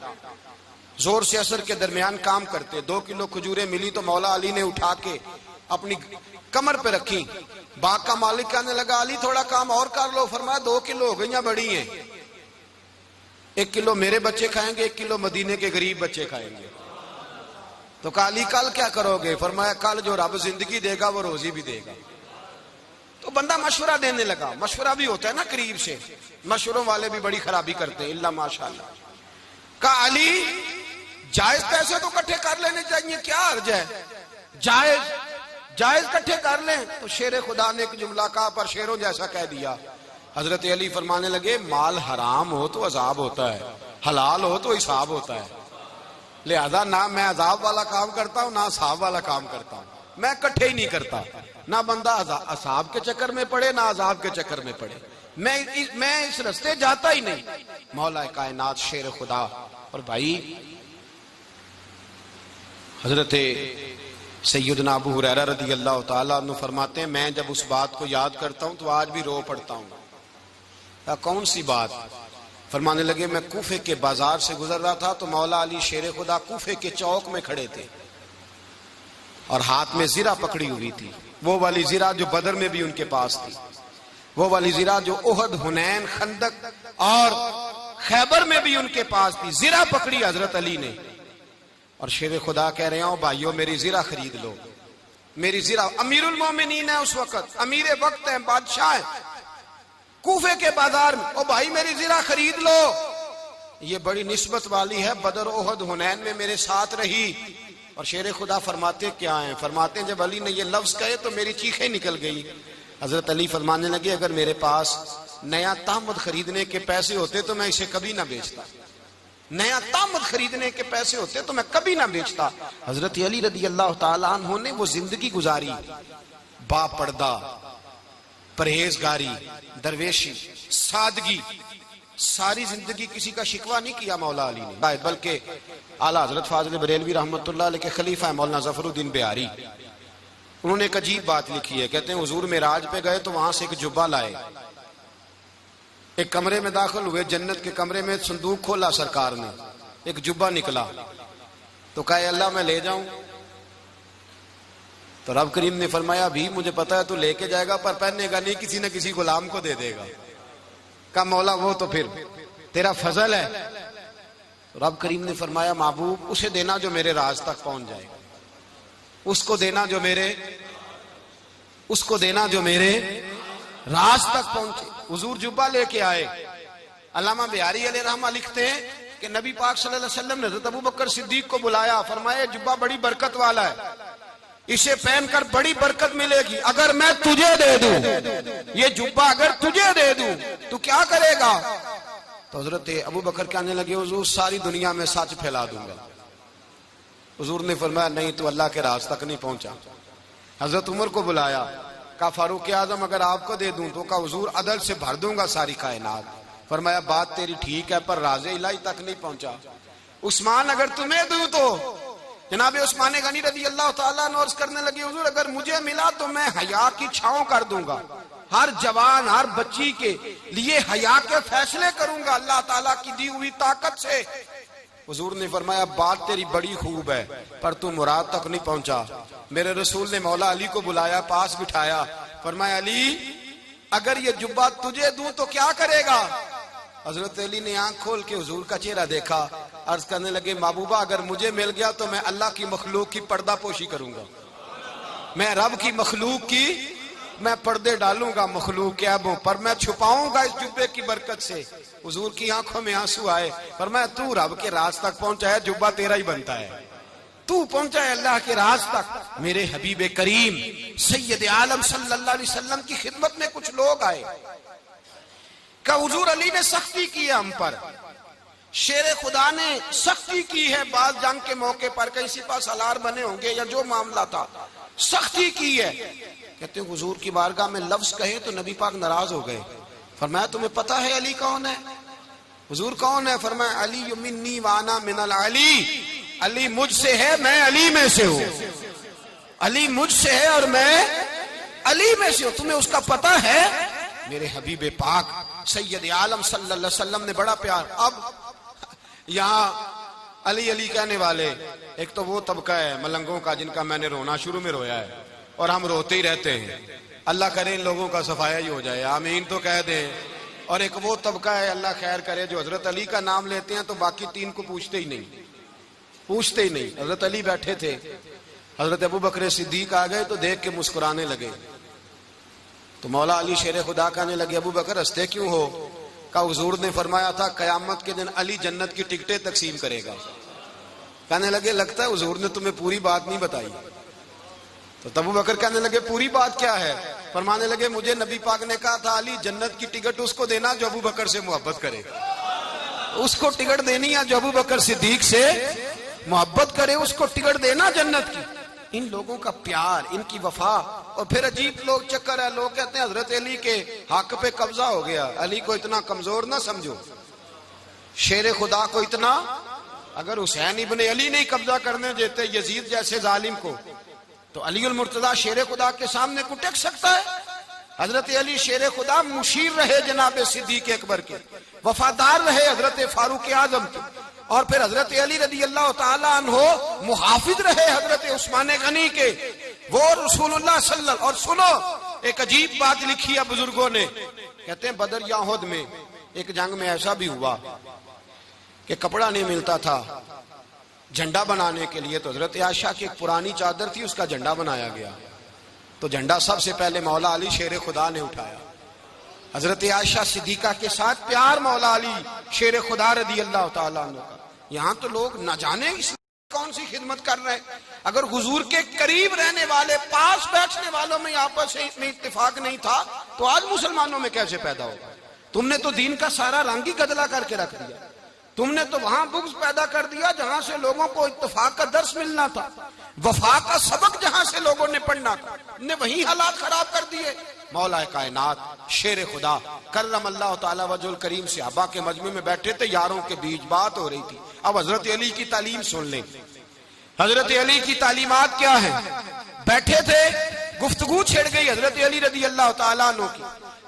زور سے عصر کے درمیان کام کرتے. 2 کلو کھجوریں ملی تو مولا علی نے اٹھا کے اپنی کمر پہ رکھی. باغ کا مالک کہنے لگا علی تھوڑا کام اور کر لو. فرمایا 2 کلو ہو گئیں بڑی ہیں, 1 کلو میرے بچے کھائیں گے, 1 کلو مدینے کے غریب بچے کھائیں گے. تو کہا علی کل کیا کرو گے؟ فرمایا کل جو رب زندگی دے گا وہ روزی بھی دے گا. تو بندہ مشورہ دینے لگا. مشورہ بھی ہوتا ہے نا قریب سے, مشوروں والے بھی بڑی خرابی کرتے ہیں اللہ ماشاءاللہ. کہا علی جائز پیسے تو کٹھے کر لینے چاہیے, کیا حرج ہے, جائز کٹھے کر لیں. تو شیر خدا نے ایک جملہ کہا پر شیروں جیسا کہہ دیا. حضرت علی فرمانے لگے مال حرام ہو تو عذاب ہوتا ہے, حلال ہو تو حساب ہوتا ہے. لہذا نہ میں عذاب والا کام کرتا ہوں نہ حساب والا کام کرتا ہوں, میں کٹھے ہی نہیں کرتا. نہ بندہ حساب کے چکر میں پڑے نہ عذاب کے چکر میں پڑے, میں اس رستے جاتا ہی نہیں. مولا کائنات شیر خدا. اور بھائی حضرت سیدنا ابو ہریرہ رضی اللہ تعالیٰ عنہ فرماتے ہیں میں جب اس بات کو یاد کرتا ہوں تو آج بھی رو پڑتا ہوں. کون سی بات؟ فرمانے لگے میں کوفے کے بازار سے گزر رہا تھا تو مولا علی شیر خدا کوفے کے چوک میں کھڑے تھے اور ہاتھ میں زرہ پکڑی ہوئی تھی, وہ والی زرہ جو بدر میں بھی ان کے پاس تھی, وہ والی زرہ جو احد, حنین, خندق اور خیبر میں بھی ان کے پاس تھی. زرہ پکڑی حضرت علی نے اور شیر خدا کہہ رہے ہوں بھائیو میری زرہ خرید لو. میری زرہ, امیر المومنین ہے اس وقت, امیر وقت ہے, بادشاہ ہے, کوفے کے بازار میں, او بھائی میری زرہ خرید لو. یہ بڑی نسبت والی ہے, بدر, احد, حنین میں میرے ساتھ رہی. اور شیر خدا فرماتے کیا ہیں؟ فرماتے ہیں جب علی نے یہ لفظ کہے تو میری چیخیں نکل گئی. حضرت علی فرمانے لگے اگر میرے پاس نیا تامد خریدنے کے پیسے ہوتے تو میں اسے کبھی نہ بیچتا, نیا تامد خریدنے کے پیسے ہوتے تو میں کبھی نہ بیچتا. حضرت علی رضی اللہ تعالیٰ عنہ نے وہ زندگی گزاری, با پردہ, پرہیزگاری, درویشی, سادگی, ساری زندگی کسی کا شکوہ نہیں کیا مولا علی نے, بلکہ اعلیٰ حضرت فاضل بریلوی رحمۃ اللہ علیہ کے خلیفہ مولانا ظفر الدین بہاری, انہوں نے ایک عجیب بات لکھی ہے. کہتے ہیں حضور معراج پہ گئے تو وہاں سے ایک جبہ لائے, ایک کمرے میں داخل ہوئے, جنت کے کمرے میں صندوق کھولا سرکار نے, ایک جبہ نکلا تو کہا اللہ میں لے جاؤں. تو رب کریم نے فرمایا بھی مجھے پتا ہے تو لے کے جائے گا پر پہننے گا نہیں, کسی نہ کسی غلام کو دے دے گا. کہا مولا وہ تو پھر تیرا فضل ہے. رب کریم نے فرمایا محبوب اسے دینا جو میرے راز تک پہنچ جائے, اس کو دینا جو میرے راز تک پہنچے. حضور جبہ لے کے آئے. علامہ بہاری علیہ رحمہ لکھتے ہیں کہ نبی پاک صلی اللہ علیہ وسلم نے حضرت ابوبکر صدیق کو بلایا, فرمایا جبہ بڑی برکت والا ہے, اسے پہن کر بڑی برکت ملے گی, اگر میں تجھے دے دوں یہ جبہ, اگر تجھے دے دوں تو کیا کرے گا؟ تو حضرت ابوبکر کہنے لگے حضور ساری دنیا میں سچ پھیلا دوں گا. حضور نے فرمایا نہیں تو اللہ کے راز تک نہیں پہنچا. حضرت عمر کو بلایا, کہا فاروق اعظم اگر آپ کو دے دوں تو کہا حضور عدل سے بھر دوں گا ساری کائنات. فرمایا بات تیری ٹھیک ہے پر راز الہی تک نہیں پہنچا. عثمان اگر تمہیں دوں تو جناب عثمان غنی رضی اللہ تعالیٰ عنہ عرض کرنے لگے حضور اگر مجھے ملا تو میں حیا کی چھاؤں کر دوں گا, ہر جوان ہر بچی کے لیے حیا کے فیصلے کروں گا اللہ تعالیٰ کی دی ہوئی طاقت سے. حضور نے فرمایا بات تیری بڑی خوب ہے پر تو مراد تک نہیں پہنچا. میرے رسول نے مولا علی کو بلایا، پاس بٹھایا، فرمایا علی اگر یہ جبہ تجھے دوں تو کیا کرے گا؟ حضرت علی نے آنکھ کھول کے حضور کا چہرہ دیکھا، عرض کرنے لگے محبوبہ اگر مجھے مل گیا تو میں اللہ کی مخلوق کی پردہ پوشی کروں گا، میں رب کی مخلوق کی میں پردے ڈالوں گا مخلوق کے عیبوں پر، میں چھپاؤں گا اس جبے کی برکت سے. حضور کی آنکھوں میں آنسو آئے، فرمایا تو رب کے راز تک پہنچا ہے، جبہ تیرا ہی بنتا ہے، تو پہنچا ہے اللہ کے راز تک. میرے حبیب کریم سید عالم صلی اللہ علیہ وسلم کی خدمت میں کچھ لوگ آئے کہ حضور علی نے سختی کی ہے ہم پر، شیر خدا نے سختی کی ہے، بعض جنگ کے موقع پر کہیں سپاہ سالار بنے ہوں گے یا جو معاملہ تھا سختی کی ہے. کہتے ہیں حضور کی بارگاہ میں لفظ کہے تو نبی پاک ناراض ہو گئے. فرمایا تمہیں پتہ ہے علی کون ہے؟ حضور کون ہے؟ فرمایا علی منی وانا من العلی، علی مجھ سے ہے میں علی میں سے ہوں، علی مجھ سے ہے اور میں علی میں سے ہوں، تمہیں اس کا پتہ ہے؟ میرے حبیب پاک سید عالم صلی اللہ علیہ وسلم نے بڑا پیار. اب یہاں علی علی کہنے والے ایک تو وہ طبقہ ہے ملنگوں کا جن کا میں نے رونا شروع میں رویا ہے اور ہم روتے ہی رہتے ہیں، اللہ کرے ان لوگوں کا صفایا ہی ہو جائے، آمین تو کہہ دیں. اور ایک وہ طبقہ ہے اللہ خیر کرے جو حضرت علی کا نام لیتے ہیں تو باقی تین کو پوچھتے ہی نہیں. حضرت علی بیٹھے تھے، حضرت ابو بکر صدیق آ گئے تو دیکھ کے مسکرانے لگے. تو مولا علی شیر خدا کہنے لگے ابو بکر ہنستے کیوں ہو؟ کہا حضور نے فرمایا تھا قیامت کے دن علی جنت کی ٹکٹیں تقسیم کرے گا. کہنے لگے لگتا ہے حضور نے تمہیں پوری بات نہیں بتائی. تو ابو بکر کہنے لگے پوری بات کیا ہے؟ فرمانے لگے مجھے نبی پاک نے کہا تھا علی جنت کی ٹکٹ اس کو دینا جو ابو بکر سے محبت کرے، اس کو ٹکٹ دینی ہے جو ابو بکر صدیق سے محبت کرے، اس کو ٹکٹ دینا جنت کی. ان لوگوں کا پیار، ان کی وفا. اور پھر عجیب لوگ چکر ہے، لوگ کہتے ہیں حضرت علی کے حق پہ قبضہ ہو گیا. علی کو اتنا کمزور نہ سمجھو، شیر خدا کو اتنا، اگر حسین ابن علی نہیں قبضہ کرنے دیتے یزید جیسے ظالم کو تو علی المرتضیٰ شیر خدا کے سامنے کو ٹک سکتا ہے؟ حضرت علی شیر خدا مشیر رہے جناب صدیق اکبر کے، وفادار رہے حضرت فاروق اعظم کے، اور پھر حضرت علی رضی اللہ تعالیٰ عنہ محافظ رہے حضرت عثمان غنی کے، وہ رسول اللہ صلی اللہ علیہ وسلم. اور سنو ایک عجیب بات لکھی ہے بزرگوں نے، کہتے ہیں بدر یا احد میں ایک جنگ میں ایسا بھی ہوا کہ کپڑا نہیں ملتا تھا جھنڈا بنانے کے لیے، تو حضرت عائشہ کی ایک پرانی چادر تھی اس کا جھنڈا بنایا گیا. تو جھنڈا سب سے پہلے مولا علی شیر خدا نے اٹھایا. حضرت عائشہ صدیقہ کے ساتھ پیار مولا علی شیر خدا رضی اللہ تعالیٰ عنہ کا. یہاں تو لوگ نہ جانے اس کون سی خدمت کر رہے ہیں. اگر حضور کے قریب رہنے والے پاس بیٹھنے والوں میں آپس میں اتفاق نہیں تھا تو آج مسلمانوں میں کیسے پیدا ہوگا؟ تم نے تو دین کا سارا رنگ ہی گدلا کر کے رکھ دیا. تم نے تو وہاں بغض پیدا کر دیا جہاں سے لوگوں کو اتفاق کا درس ملنا تھا، وفا کا سبق جہاں سے لوگوں نے پڑھنا تھا، نے وہی حالات خراب کر دیے. مولا کائنات شیر خدا کرم اللہ تعالی وجہ الکریم صحابہ کے مجمع میں بیٹھے تھے، یاروں کے بیچ بات ہو رہی تھی. اب حضرت علی کی تعلیم سن لیں، حضرت علی کی تعلیمات کیا ہیں. بیٹھے تھے، گفتگو چھڑ گئی حضرت علی رضی اللہ تعالیٰ عنہ کی.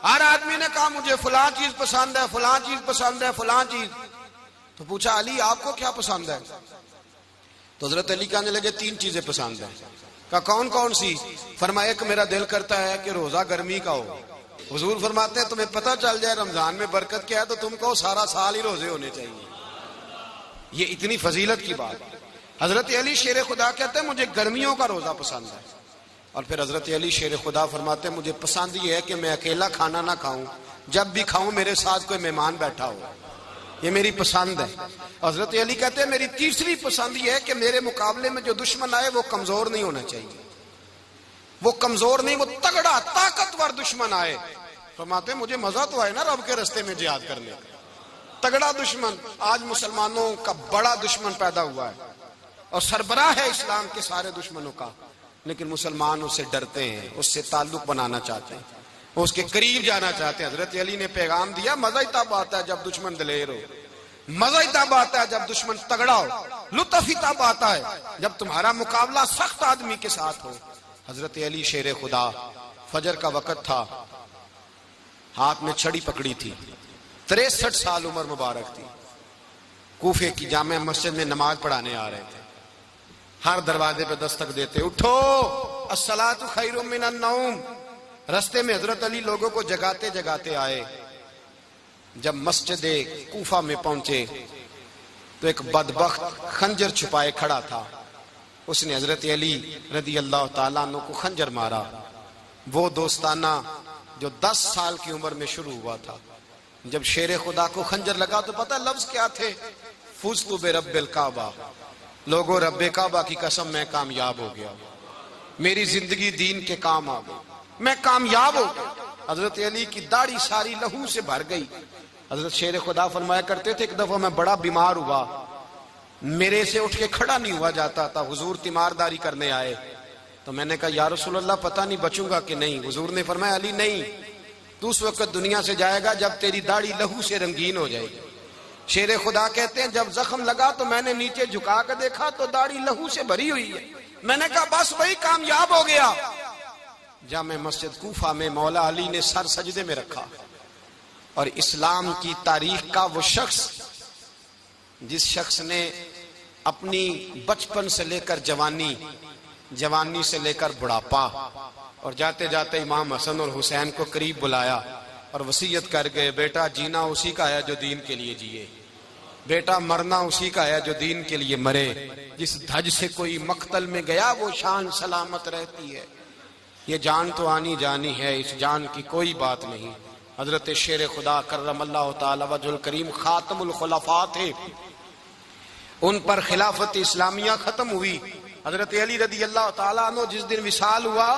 ہر آدمی نے کہا مجھے فلاں چیز پسند ہے، فلاں چیز پسند ہے، فلاں چیز. تو پوچھا علی آپ کو کیا پسند ہے؟ تو حضرت علی کہنے لگے 3 چیزیں پسند ہیں. کہا کون کون سی؟ فرمایا ایک میرا دل کرتا ہے کہ روزہ گرمی کا ہو. حضور فرماتے ہیں تمہیں پتہ چل جائے رمضان میں برکت کیا ہے تو تم کو سارا سال ہی روزے ہونے چاہیے. یہ اتنی فضیلت کی بات. حضرت علی شیر خدا کہتے ہیں مجھے گرمیوں کا روزہ پسند ہے. اور پھر حضرت علی شیر خدا فرماتے ہیں مجھے پسند یہ ہے کہ میں اکیلا کھانا نہ کھاؤں، جب بھی کھاؤں میرے ساتھ کوئی مہمان بیٹھا ہو، یہ میری پسند ہے. حضرت علی کہتے ہیں میری تیسری پسند یہ ہے کہ میرے مقابلے میں جو دشمن آئے وہ کمزور نہیں ہونا چاہیے، وہ کمزور نہیں، وہ تگڑا طاقتور دشمن آئے. فرماتے ہیں مجھے مزہ تو آئے نا رب کے رستے میں جہاد کرنے کا. تگڑا دشمن، آج مسلمانوں کا بڑا دشمن پیدا ہوا ہے اور سربراہ ہے اسلام کے سارے دشمنوں کا، لیکن مسلمان اس سے ڈرتے ہیں، اس سے تعلق بنانا چاہتے ہیں، اس کے قریب جانا چاہتے ہیں. حضرت علی نے پیغام دیا مزہ ہی تب آتا ہے جب دشمن دلیر ہو، مزہ ہی تب آتا ہے جب دشمن تگڑا ہو، لطف ہی تب آتا ہے جب تمہارا مقابلہ سخت آدمی کے ساتھ ہو. حضرت علی شیر خدا، فجر کا وقت تھا، ہاتھ میں چھڑی پکڑی تھی، 63 سال عمر مبارک تھی. کوفے کی جامع مسجد میں نماز پڑھانے آ رہے تھے. ہر دروازے پہ دستک دیتے, اٹھو الصلاۃ خیر من النوم. رستے میں حضرت علی لوگوں کو جگاتے جگاتے آئے. جب مسجد کوفہ میں پہنچے تو ایک بدبخت خنجر چھپائے کھڑا تھا. اس نے حضرت علی رضی اللہ تعالیٰ عنہ کو خنجر مارا. وہ دوستانہ جو 10 سال کی عمر میں شروع ہوا تھا. جب شیر خدا کو خنجر لگا تو پتہ لفظ کیا تھے؟ فزت برب الکعبہ. لوگوں رب کعبہ کی قسم میں کامیاب ہو گیا, میری زندگی دین کے کام آ گئی, میں کامیاب ہو گیا. حضرت علی کی داڑھی ساری لہو سے بھر گئی. حضرت شیر خدا فرمایا کرتے تھے, ایک دفعہ میں بڑا بیمار ہوا, میرے سے اٹھ کے کھڑا نہیں ہوا جاتا تھا. حضور تیمارداری کرنے آئے تو میں نے کہا یا رسول اللہ پتہ نہیں بچوں گا کہ نہیں. حضور نے فرمایا علی نہیں, تو اس وقت دنیا سے جائے گا جب تیری داڑھی لہو سے رنگین ہو جائے گی. شیر خدا کہتے ہیں جب زخم لگا تو میں نے نیچے جھکا کر دیکھا تو داڑھی لہو سے بھری ہوئی ہے. میں نے کہا بس وہی کامیاب ہو گیا. جامع مسجد کوفہ میں مولا علی نے سر سجدے میں رکھا, اور اسلام کی تاریخ کا وہ شخص جس شخص نے اپنی بچپن سے لے کر جوانی, جوانی سے لے کر بڑھاپا, اور جاتے جاتے امام حسن اور حسین کو قریب بلایا اور وصیت کر گئے, بیٹا جینا اسی کا ہے جو دین کے لیے جیے, بیٹا مرنا اسی کا ہے جو دین کے لیے مرے. جس دھج سے کوئی مقتل میں گیا وہ شان سلامت رہتی ہے. یہ جان تو آنی جانی ہے, اس جان کی کوئی بات نہیں. حضرت شیر خدا کرم اللہ تعالی وجہ الکریم خاتم الخلفاء تھے, ان پر خلافت اسلامیہ ختم ہوئی. حضرت علی رضی اللہ تعالیٰ عنہ جس دن وصال ہوا,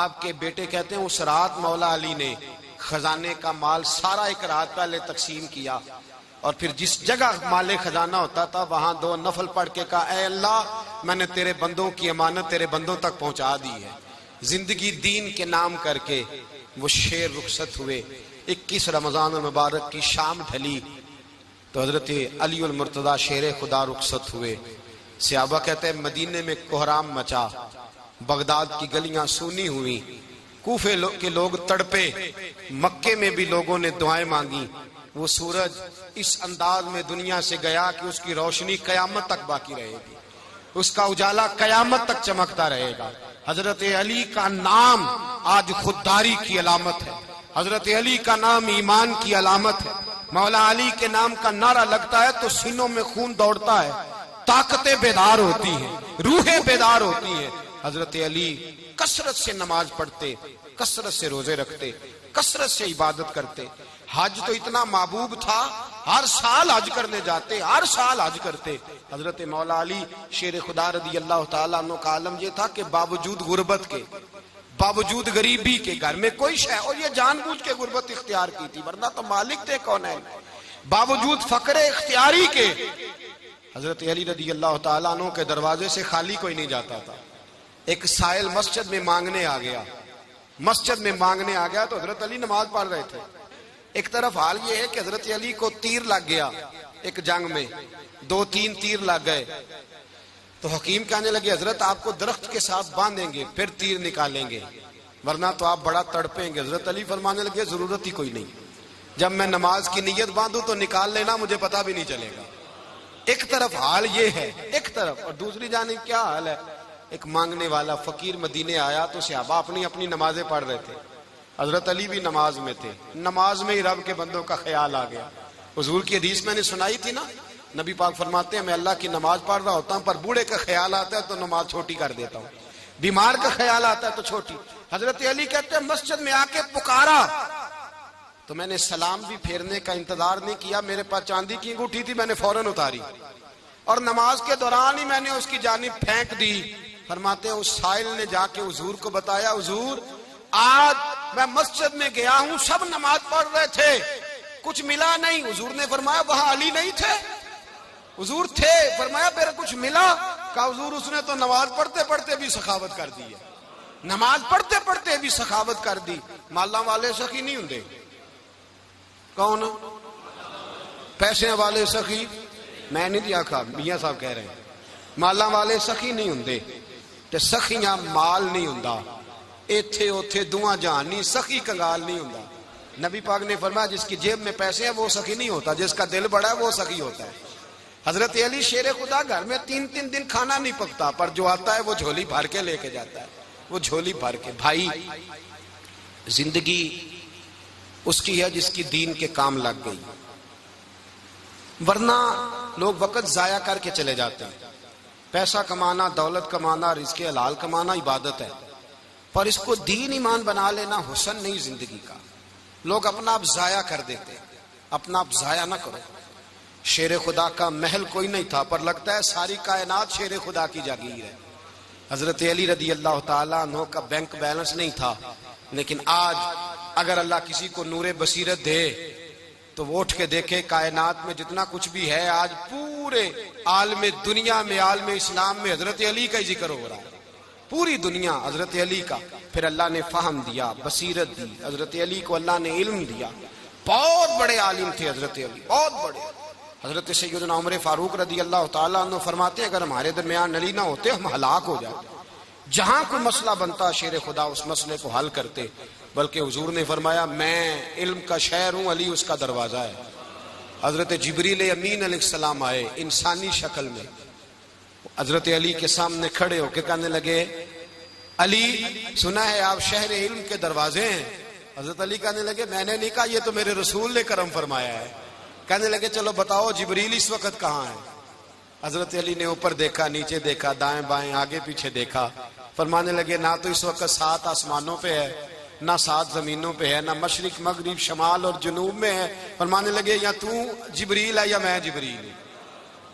آپ کے بیٹے کہتے ہیں اس رات مولا علی نے خزانے کا مال سارا ایک رات پہلے تقسیم کیا, اور پھر جس جگہ مال خزانہ ہوتا تھا وہاں 2 نفل پڑھ کے کہا اے اللہ میں نے تیرے بندوں کی امانت تیرے بندوں تک پہنچا دی ہے. زندگی دین کے نام کر کے وہ شیر رخصت ہوئے. 21 رمضان المبارک کی شام ڈھلی تو حضرت علی المرتضی شیر خدا رخصت ہوئے. صحابہ کہتے ہیں مدینے میں کوہرام مچا, بغداد کی گلیاں سونی ہوئی, کوفے کے لوگ تڑپے, مکے میں بھی لوگوں نے دعائیں مانگی. وہ سورج اس انداز میں دنیا سے گیا کہ اس کی روشنی قیامت تک باقی رہے گی, اس کا اجالا قیامت تک چمکتا رہے گا. حضرت علی کا نام آج خودداری کی علامت ہے, حضرت علی کا نام ایمان کی علامت ہے. مولا علی کے نام کا نعرہ لگتا ہے تو سینوں میں خون دوڑتا ہے, طاقتیں بیدار ہوتی ہیں, روحیں بیدار ہوتی ہیں. حضرت علی کثرت سے نماز پڑھتے, کثرت سے روزے رکھتے, کثرت سے عبادت کرتے. حج تو اتنا محبوب تھا, ہر سال حج کرنے جاتے, ہر سال حج کرتے. حضرت مولا علی شیر خدا رضی اللہ تعالیٰ عنہ کا عالم یہ تھا کہ باوجود غربت کے, باوجود غریبی کے, گھر میں کوئی شے, اور یہ جان بوجھ کے غربت اختیار کی تھی ورنہ تو مالک تھے کون ہے, باوجود فقر اختیاری کے حضرت علی رضی اللہ تعالیٰ عنہ کے دروازے سے خالی کوئی نہیں جاتا تھا. ایک سائل مسجد میں مانگنے آ گیا, مسجد میں مانگنے آ گیا تو حضرت علی نماز پڑھ رہے تھے. ایک طرف حال یہ ہے کہ حضرت علی کو تیر لگ گیا ایک جنگ میں, 2-3 تیر لگ گئے تو حکیم کہنے لگے حضرت آپ کو درخت کے ساتھ باندھیں گے پھر تیر نکالیں گے ورنہ تو آپ بڑا تڑپیں گے. حضرت علی فرمانے لگے ضرورت ہی کوئی نہیں, جب میں نماز کی نیت باندھوں تو نکال لینا, مجھے پتا بھی نہیں چلے گا. ایک طرف حال یہ ہے, ایک طرف, اور دوسری جانب کیا حال ہے, ایک مانگنے والا فقیر مدینے آیا تو صحابہ اپنی اپنی نمازیں پڑھ رہے تھے, حضرت علی بھی نماز میں تھے. نماز میں ہی رب کے بندوں کا خیال آ گیا. حضور کی حدیث میں نے سنائی تھی نا, نبی پاک فرماتے ہیں میں اللہ کی نماز پڑھ رہا ہوتا ہوں پر بوڑھے کا خیال آتا ہے تو نماز چھوٹی کر دیتا ہوں, بیمار کا خیال آتا ہے تو چھوٹی. حضرت علی کہتے ہیں مسجد میں آ کے پکارا تو میں نے سلام بھی پھیرنے کا انتظار نہیں کیا, میرے پاس چاندی کی انگوٹھی تھی, میں نے فوراً اتاری اور نماز کے دوران ہی میں نے اس کی جانب پھینک دی. فرماتے ہیں اس سائل نے جا کے حضور کو بتایا, حضور آج میں مسجد میں گیا ہوں, سب نماز پڑھ رہے تھے, کچھ ملا نہیں. حضور نے فرمایا وہاں علی نہیں تھے؟ حضور تھے. فرمایا پھر کچھ ملا؟ کہا حضور اس نے تو نماز پڑھتے پڑھتے بھی سخاوت کر دی ہے, نماز پڑھتے پڑھتے بھی سخاوت کر دی. مالاں والے سخی نہیں ہوندے, کون پیسے والے سخی, میں نہیں دیا کہا, میاں صاحب کہہ رہے ہیں مالاں والے سخی نہیں ہوندے, تے سخیاں مال نہیں ہوندا, ایتھے اوتھے دعا جہان نہیں, سخی کنگال نہیں ہوندا. نبی پاک نے فرمایا جس کی جیب میں پیسے ہیں وہ سخی نہیں ہوتا, جس کا دل بڑا ہے وہ سخی ہوتا ہے. حضرت علی شیر خدا گھر میں 3 دن کھانا نہیں پکتا، پر جو آتا ہے وہ جھولی بھر کے لے کے جاتا ہے، وہ جھولی بھر کے۔ بھائی زندگی اس کی ہے جس کی دین کے کام لگ گئی، ورنہ لوگ وقت ضائع کر کے چلے جاتے ہیں۔ پیسہ کمانا، دولت کمانا، رزق حلال کمانا عبادت ہے، پر اس کو دین ایمان بنا لینا حسن نہیں زندگی کا۔ لوگ اپنا آپ ضائع کر دیتے، اپنا آپ ضائع نہ کرو۔ شیر خدا کا محل کوئی نہیں تھا، پر لگتا ہے ساری کائنات شیر خدا کی جاگیر ہے۔ حضرت علی رضی اللہ تعالیٰ عنہ کا بینک بیلنس نہیں تھا، لیکن آج اگر اللہ کسی کو نور بصیرت دے تو وہ اٹھ کے دیکھے کائنات میں جتنا کچھ بھی ہے، آج پورے عالم دنیا میں، عالم اسلام میں حضرت علی کا ہی ذکر ہو رہا ہے، پوری دنیا حضرت علی کا۔ پھر اللہ نے فہم دیا، بصیرت دی، حضرت علی کو اللہ نے علم دیا۔ بہت بڑے عالم تھے حضرت علی، بہت بڑے۔ حضرت سیدنا عمر فاروق رضی اللہ تعالیٰ عنہ فرماتے ہیں اگر ہمارے درمیان علی نہ ہوتے ہم ہلاک ہو جاتے، جہاں کوئی مسئلہ بنتا شیر خدا اس مسئلے کو حل کرتے، بلکہ حضور نے فرمایا میں علم کا شہر ہوں، علی اس کا دروازہ ہے۔ حضرت جبریل امین علیہ السلام آئے انسانی شکل میں، حضرت علی کے سامنے کھڑے ہو کے کہنے لگے علی سنا ہے آپ شہر علم کے دروازے ہیں۔ حضرت علی کہنے لگے میں نے نہیں کہا، یہ تو میرے رسول نے کرم فرمایا ہے۔ کہنے لگے چلو بتاؤ جبریل اس وقت کہاں ہے؟ حضرت علی نے اوپر دیکھا، نیچے دیکھا، دائیں بائیں آگے پیچھے دیکھا، فرمانے لگے نہ تو اس وقت 7 آسمانوں پہ ہے، نہ 7 زمینوں پہ ہے، نہ مشرق مغرب شمال اور جنوب میں ہے۔ فرمانے لگے یا تو جبریل ہے یا میں جبریل ہوں،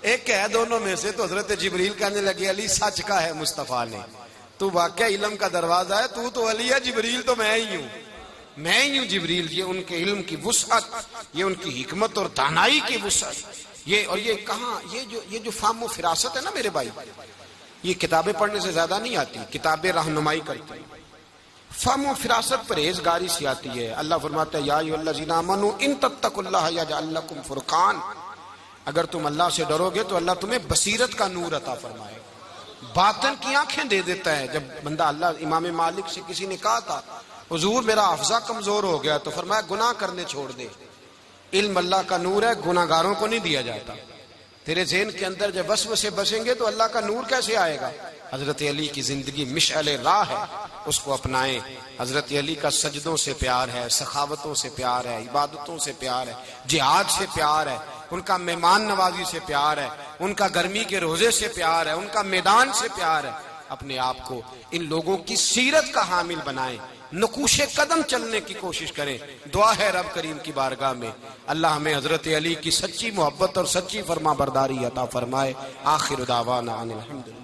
ایک ہے دونوں میں سے۔ تو حضرت جبریل کہنے لگے علی سچ کا ہے مصطفیٰ نے، تو واقعہ علم کا دروازہ ہے، تو علی ہے، جبریل تو میں ہی ہوں، میں ہی ہوں جبریل۔ یہ ان کے علم کی وسعت، یہ ان کی حکمت اور دانائی کی وسعت، یہ کہاں یہ جو فہم و فراست ہے نا میرے بھائی، یہ کتابیں پڑھنے سے زیادہ نہیں آتی، کتابیں رہنمائی کرتی ہیں۔ فہم و فراست پرہیزگاری سے آتی ہے۔ اللہ فرماتا ہے یا ایھا الذین آمنوا ان تتقوا اللہ یجعل لکم فرقان، اگر تم اللہ سے ڈرو گے تو اللہ تمہیں بصیرت کا نور عطا فرمائے، باطن کی آنکھیں دے دیتا ہے۔ جب بندہ اللہ، امام مالک سے کسی نے کہا تھا حضور میرا حافظہ کمزور ہو گیا، تو فرمایا گناہ کرنے چھوڑ دے، علم اللہ کا نور ہے، گناہ گاروں کو نہیں دیا جاتا۔ تیرے ذہن کے اندر جب وسوسے بسیں گے تو اللہ کا نور کیسے آئے گا؟ حضرت علی کی زندگی مشعل راہ ہے، اس کو اپنائیں۔ حضرت علی کا سجدوں سے پیار ہے، سخاوتوں سے پیار ہے، عبادتوں سے پیار ہے، جہاد سے پیار ہے، ان کا مہمان نوازی سے پیار ہے، ان کا گرمی کے روزے سے پیار ہے، ان کا میدان سے پیار ہے۔ اپنے آپ کو ان لوگوں کی سیرت کا حامل بنائیں، نقوش قدم چلنے کی کوشش کریں۔ دعا ہے رب کریم کی بارگاہ میں اللہ ہمیں حضرت علی کی سچی محبت اور سچی فرما برداری عطا فرمائے۔ آخر دعوانا ان الحمدللہ۔